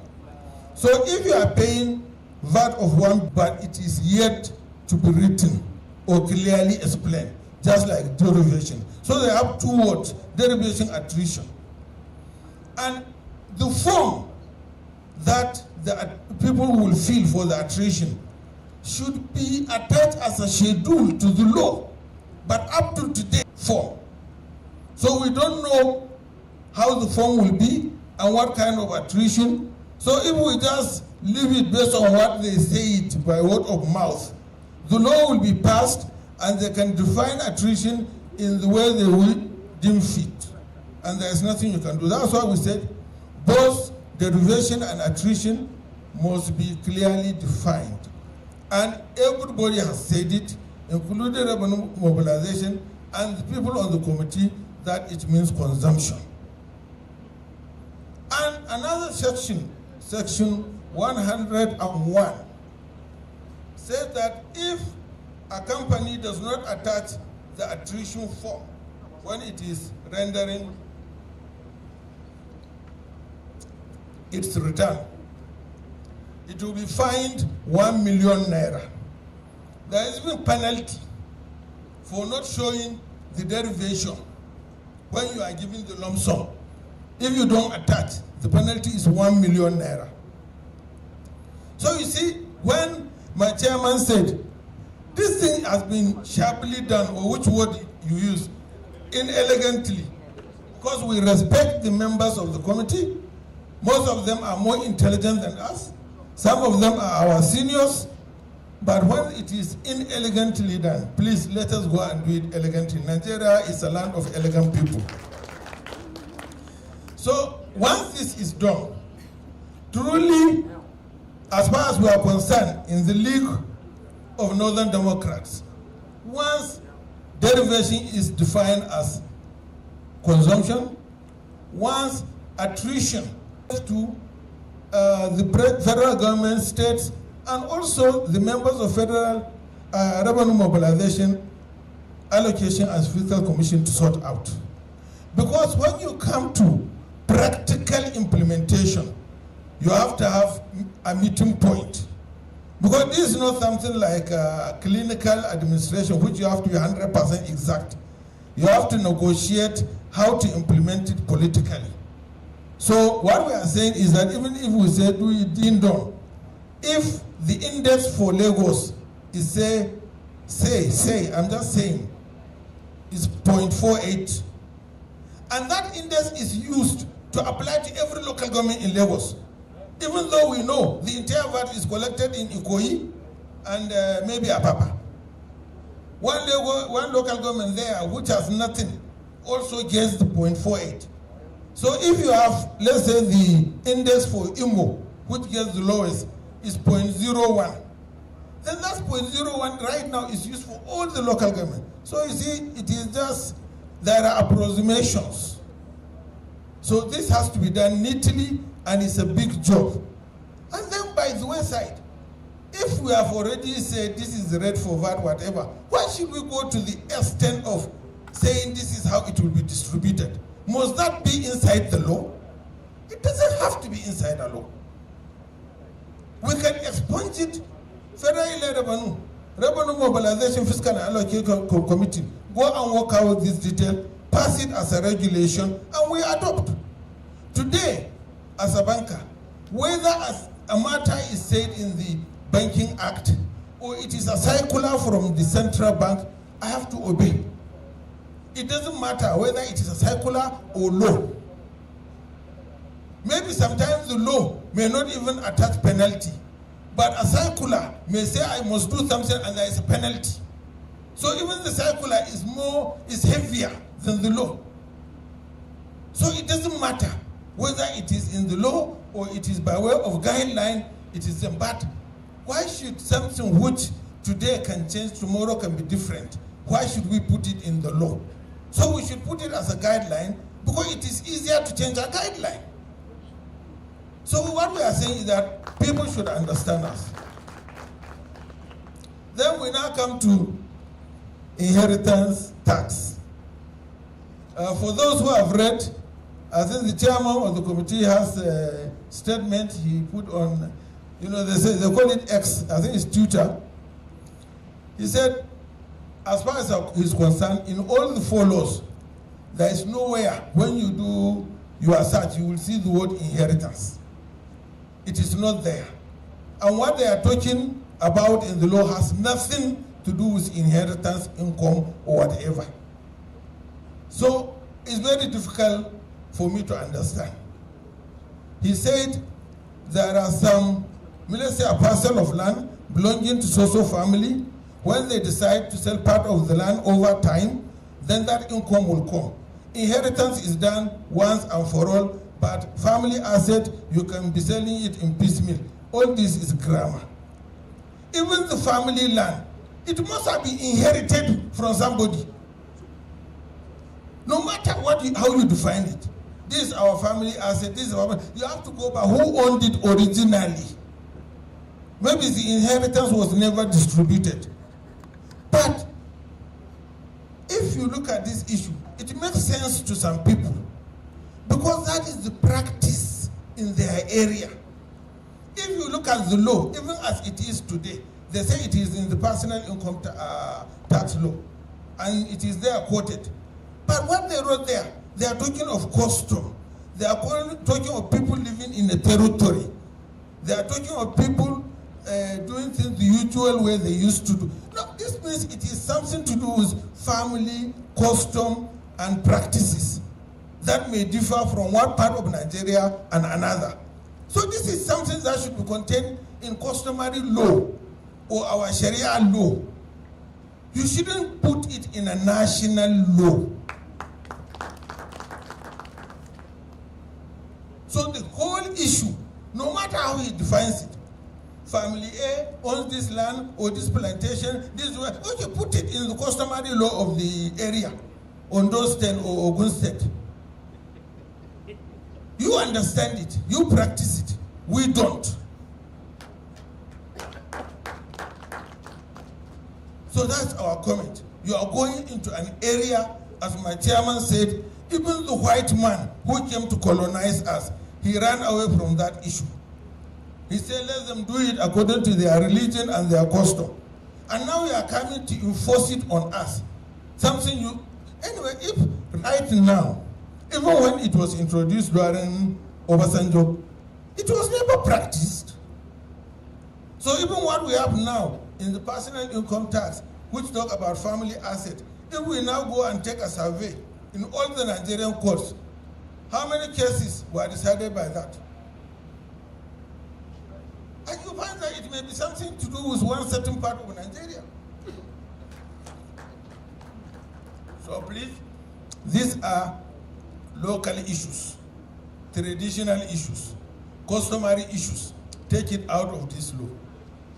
So if you are paying VAT of one, but it is yet to be written or clearly explained, just like derivation. So they have two words, derivation, attrition. And the form that the people will fill for the attrition should be attached as a schedule to the law, but up to today form. So we don't know how the form will be and what kind of attrition. So if we just leave it based on what they say it by word of mouth, the law will be passed and they can define attrition in the way they will deem fit. And there's nothing you can do. That's why we said both derivation and attrition must be clearly defined. And everybody has said it, including revenue mobilization and the people on the committee, that it means consumption. And another section, section 101, says that if a company does not attach the attrition form when it is rendering its return, it will be fined 1 million naira. There is even penalty for not showing the derivation when you are giving the lump sum. If you don't attach, the penalty is 1 million naira. So you see, when my chairman said, this thing has been sharply done, or which word you use, inelegantly, because we respect the members of the committee. Most of them are more intelligent than us. Some of them are our seniors. But when it is inelegantly done, please let us go and do it elegantly. Nigeria is a land of elegant people. So once this is done, truly, as far as we are concerned, in the League of Northern Democrats, once derivation is defined as consumption, once attrition to the federal government, states, and also the members of Federal Revenue Mobilization Allocation and Fiscal Commission to sort out. Because when you come to practical implementation, you have to have a meeting point. Because this is not something like clinical administration, which you have to be 100% exact. You have to negotiate how to implement it politically. So what we are saying is that even if we say do it in done, if the index for Lagos is I'm just saying, is 0.48, and that index is used to apply to every local government in Lagos, even though we know the entire VAT is collected in Ikoyi and maybe Apapa. One local government there which has nothing also gets the 0.48. So if you have, let's say, the index for Imo, which gets the lowest, is 0.01, then that's 0.01 right now is used for all the local government. So you see, it is just, there are approximations. So this has to be done neatly, and it's a big job. And then by the wayside, if we have already said this is the rate for VAT, whatever, why should we go to the extent of saying this is how it will be distributed? Must that be inside the law? It doesn't have to be inside the law. We can expunge it. Federal Revenue Mobilization Fiscal and Allocation Committee, go and work out this detail, pass it as a regulation, and we adopt. Today, as a banker, whether as a matter is said in the Banking Act or it is a circular from the central bank, I have to obey. It doesn't matter whether it is a circular or law. Maybe sometimes the law may not even attach penalty, but a circular may say I must do something and there is a penalty. So even the circular is heavier than the law. So it doesn't matter whether it is in the law or it is by way of guideline, it is but why should something which today can change, tomorrow can be different, why should we put it in the law? So we should put it as a guideline because it is easier to change a guideline. So what we are saying is that people should understand us. Then we now come to inheritance tax. For those who have read, I think the chairman of the committee has a statement he put on, they call it X, I think it's Twitter. He said, as far as he's concerned, in all the 4 laws, there is nowhere when you do your search, you will see the word inheritance. It is not there. And what they are talking about in the law has nothing to do with inheritance, income, or whatever. So it's very difficult for me to understand. He said there are some, let's say a parcel of land belonging to so-so family. When they decide to sell part of the land over time, then that income will come. Inheritance is done once and for all, but family asset, you can be selling it in piecemeal. All this is grammar. Even the family land, it must have been inherited from somebody. No matter how you define it. This is our family asset, this is our family. You have to go by who owned it originally. Maybe the inheritance was never distributed. But if you look at this issue, it makes sense to some people because that is the practice in their area. If you look at the law, even as it is today, they say it is in the personal income tax law, and it is there quoted. But what they wrote there, they are talking of custom. They are talking of people living in a territory. They are talking of people doing things the usual way they used to do. No, this means it is something to do with family, custom, and practices that may differ from one part of Nigeria and another. So this is something that should be contained in customary law or our Sharia law. You shouldn't put it in a national law. So the whole issue, no matter how he defines it, family A owns this land or this plantation, this way, okay, put it in the customary law of the area, Ondo State or Ogun State. You understand it, you practice it, we don't. So that's our comment. You are going into an area, as my chairman said, even the white man who came to colonize us, he ran away from that issue. He said, let them do it according to their religion and their custom. And now we are coming to enforce it on us. Something you, anyway, if right now, even when it was introduced during Obasanjo, it was never practiced. So even what we have now in the personal income tax, which talk about family asset, if we now go and take a survey in all the Nigerian courts, how many cases were decided by that? And you find that it may be something to do with one certain part of Nigeria. So please, these are local issues, traditional issues, customary issues. Take it out of this law.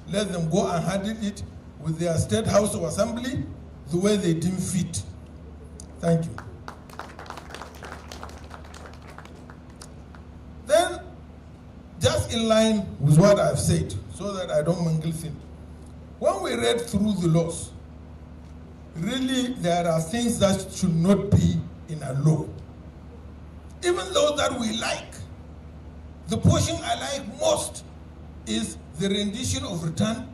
Let them go and handle it with their State House of Assembly the way they deem fit. Thank you. Then, just in line with what I've said, so that I don't mangle things, when we read through the laws, really there are things that should not be in a law. Even those that we like. The portion I like most is the rendition of return.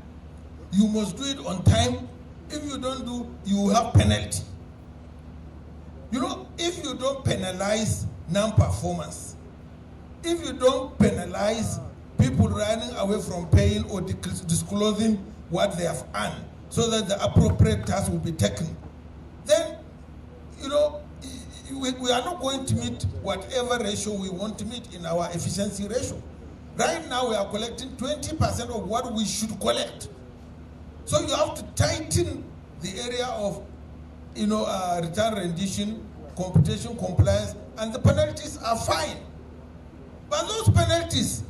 You must do it on time. If you don't do, you will have penalty. You know, if you don't penalize non-performance, if you don't penalize people running away from paying or disclosing what they have earned so that the appropriate tax will be taken, then, you know, we are not going to meet whatever ratio we want to meet in our efficiency ratio. Right now, we are collecting 20% of what we should collect. So you have to tighten the area of, you know, return rendition, computation, compliance, and the penalties are fine. But those penalties,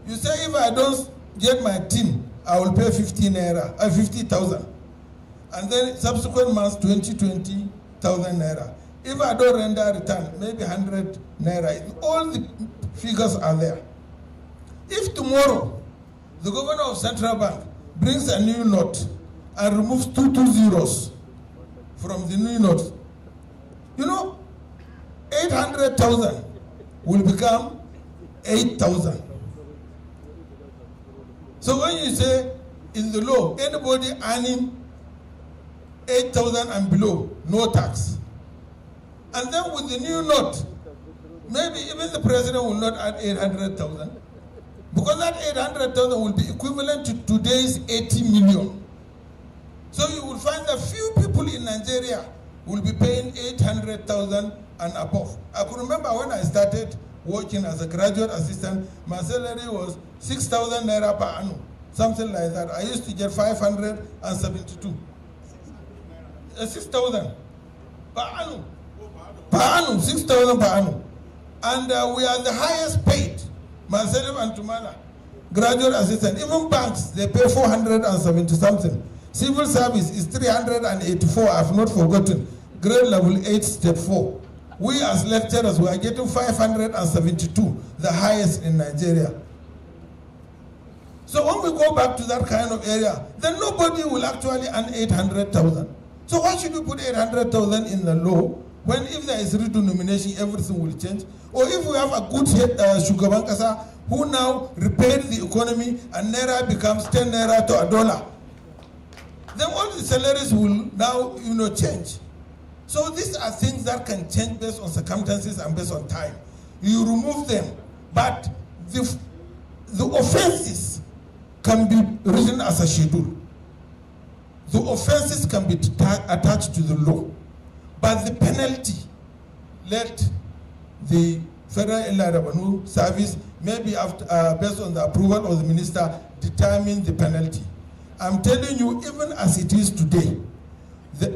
you say if I don't get my team, I will pay 50,000. And then subsequent months, 20,000 naira. If I don't render return, maybe 100 naira. All the figures are there. If tomorrow, the governor of Central Bank brings a new note and removes 2 zeros from the new note, you know, 800,000 will become 8,000. So when you say in the law, anybody earning 8,000 and below, no tax. And then with the new note, maybe even the president will not add 800,000, because that 800,000 will be equivalent to today's 80 million. So you will find that few people in Nigeria will be paying 800,000 and above. I could remember when I started working as a graduate assistant, my salary was 6,000 naira per annum, something like that. I used to get 572. 6,000 per annum. Per annum, 6,000 per annum. And we are the highest paid, myself and Tumala, graduate assistant. Even banks, they pay 470 something. Civil service is 384, I've not forgotten. Grade level 8, step 4. We as lecturers, we are getting 572, the highest in Nigeria. So when we go back to that kind of area, then nobody will actually earn 800,000. So why should you put 800,000 in the law when if there is redenomination, everything will change? Or if we have a good head, Shugaban Kasa, who now repaired the economy and Naira becomes 10 Naira to $1, then all the salaries will now, you know, change. So these are things that can change based on circumstances and based on time. You remove them, but the offenses can be written as a schedule. The offenses can be attached to the law, but the penalty let the Federal Inland Revenue Service, maybe after, based on the approval of the minister, determine the penalty. I'm telling you, even as it is today,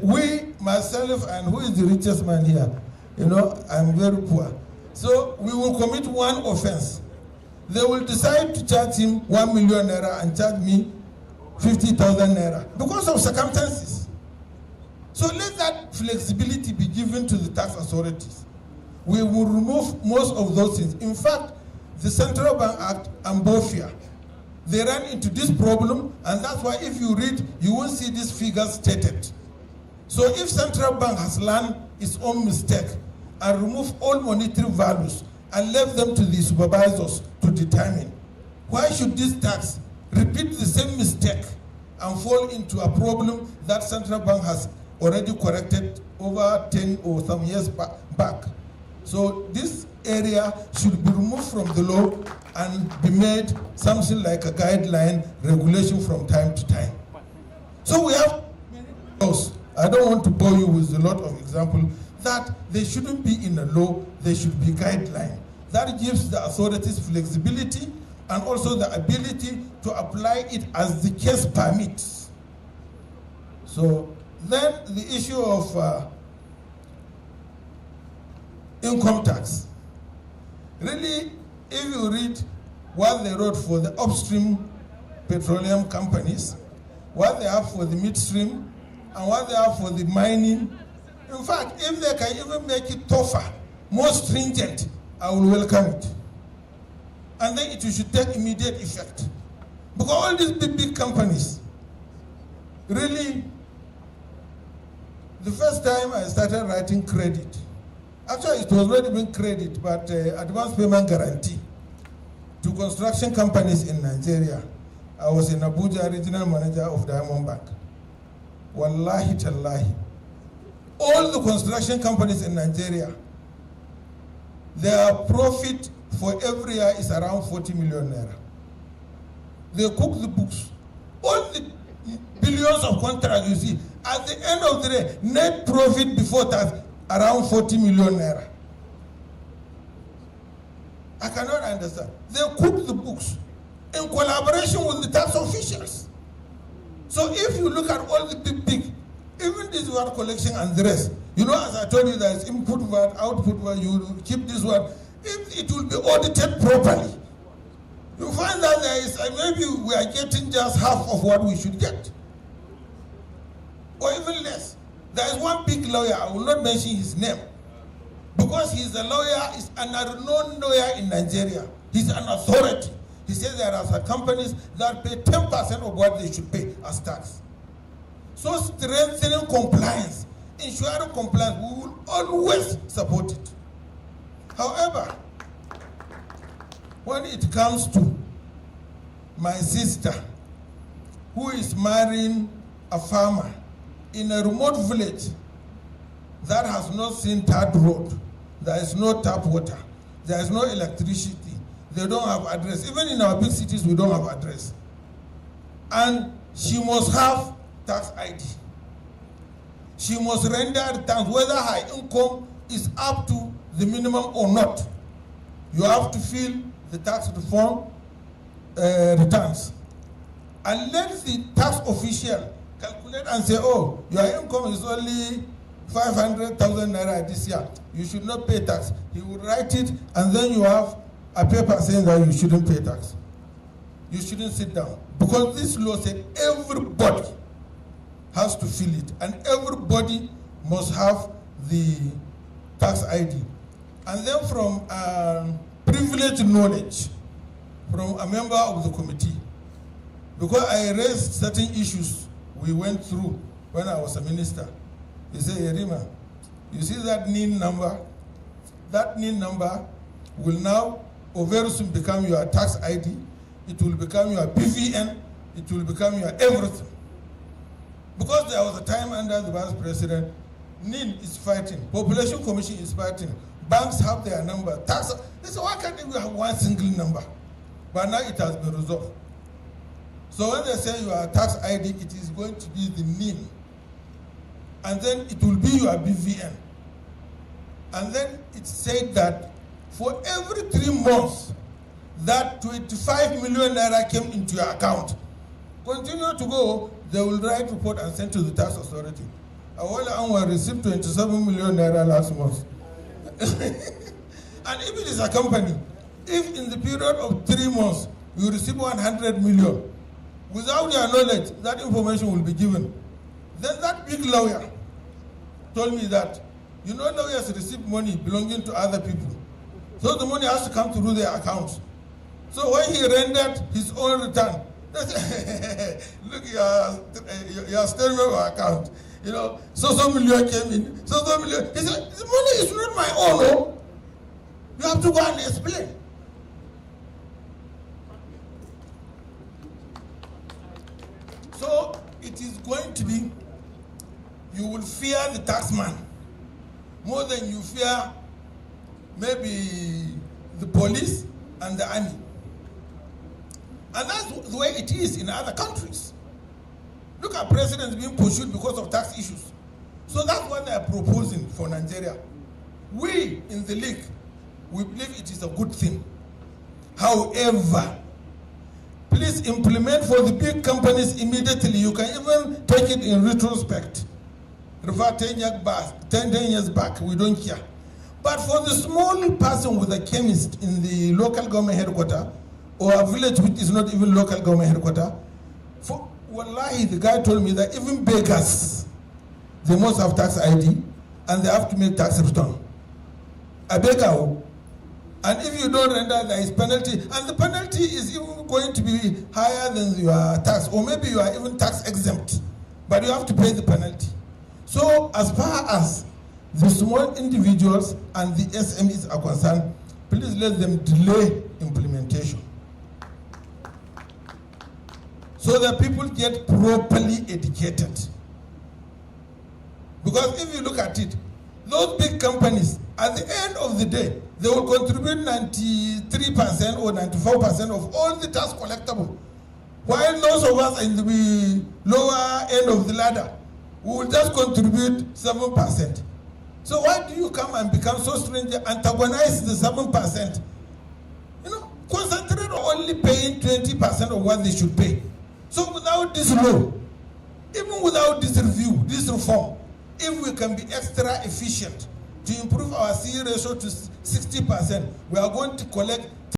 we, myself, and who is the richest man here? You know, I'm very poor. So we will commit one offense. They will decide to charge him 1 million naira and charge me 50,000 naira because of circumstances. So let that flexibility be given to the tax authorities. We will remove most of those things. In fact, the Central Bank Act and BOFIA, they ran into this problem, and that's why if you read, you won't see these figures stated. So if Central Bank has learned its own mistake and removed all monetary values and left them to the supervisors to determine, why should this tax repeat the same mistake and fall into a problem that Central Bank has already corrected over 10 or some years back? So this area should be removed from the law and be made something like a guideline regulation from time to time. So we have many laws. I don't want to bore you with a lot of examples that they shouldn't be in a law, they should be guideline. That gives the authorities flexibility and also the ability to apply it as the case permits. So then the issue of income tax. Really, if you read what they wrote for the upstream petroleum companies, what they have for the midstream, and what they have for the mining, in fact, if they can even make it tougher, more stringent, I will welcome it. And then it should take immediate effect. Because all these big companies, really, the first time I started writing credit, actually it was already been credit, but advance payment guarantee to construction companies in Nigeria. I was in Abuja, regional manager of Diamond Bank. Wallahi tallahi. All the construction companies in Nigeria, their profit for every year is around 40 million naira. They cook the books. All the billions of contracts you see, at the end of the day, net profit before tax, around 40 million naira. I cannot understand. They cook the books in collaboration with the tax officials. So if you look at all the big, even this VAT collection and the rest, you know, as I told you, there is input VAT, output VAT, you keep this one. If it will be audited properly, you find that there is, maybe we are getting just half of what we should get. Or even less. There is one big lawyer, I will not mention his name, because he's a lawyer, he's an unknown lawyer in Nigeria. He's an authority. He says there are some companies that pay 10% of what they should pay as tax. So strengthening compliance, ensuring compliance, we will always support it. However, when it comes to my sister, who is marrying a farmer in a remote village that has not seen tarred road, there is no tap water, there is no electricity, they don't have address. Even in our big cities, we don't have address. And she must have tax ID. She must render returns, whether her income is up to the minimum or not. You have to fill the tax reform returns. And let the tax official calculate and say, oh, your income is only 500,000 naira this year. You should not pay tax. He will write it, and then you have a paper saying that you shouldn't pay tax. You shouldn't sit down. Because this law said everybody has to fill it, and everybody must have the tax ID. And then from privileged knowledge from a member of the committee, because I raised certain issues we went through when I was a minister. He said, Yerima, you see that NIN number? That NIN number will now or very soon become your tax ID. It will become your BVN. It will become your everything. Because there was a time under the vice president, NIN is fighting, Population Commission is fighting, banks have their number, tax. They said, why can't we have one single number? But now it has been resolved. So when they say your tax ID, it is going to be the NIN. And then it will be your BVN. And then it said that for every 3 months, that 25 million naira came into your account. Continue to go, they will write report and send to the tax authority. Awole Anwar received 27 million naira last month. And if it is a company, if in the period of 3 months you receive 100 million, without your knowledge, that information will be given. Then that big lawyer told me that, lawyers receive money belonging to other people. So the money has to come through their accounts. So when he rendered his own return, they said, look, your statement of account, so million came in, so million. He said, the money is not my own. No? You have to go and explain. So it is going to be, you will fear the taxman more than you fear maybe the police and the army. And that's the way it is in other countries. Look at presidents being pursued because of tax issues. So that's what they are proposing for Nigeria. We in the league, we believe it is a good thing. However, please implement for the big companies immediately. You can even take it in retrospect. Refer 10 years back, we don't care. But for the small person with a chemist in the local government headquarters, or a village which is not even local government headquarters, wallahi, the guy told me that even beggars, they must have tax ID and they have to make tax return. A beggar. And if you don't render, there is penalty. And the penalty is even going to be higher than your tax. Or maybe you are even tax exempt. But you have to pay the penalty. So as far as the small individuals and the SMEs are concerned, please let them delay implementation, so that people get properly educated. Because if you look at it, those big companies, at the end of the day, they will contribute 93% or 94% of all the tax collectible. While those of us in the lower end of the ladder, we will just contribute 7%. So why do you come and become so strange, antagonize the 7%? Concentrate on only paying 20% of what they should pay. So without this law, even without this review, this reform, if we can be extra efficient to improve our C ratio to 60%, we are going to collect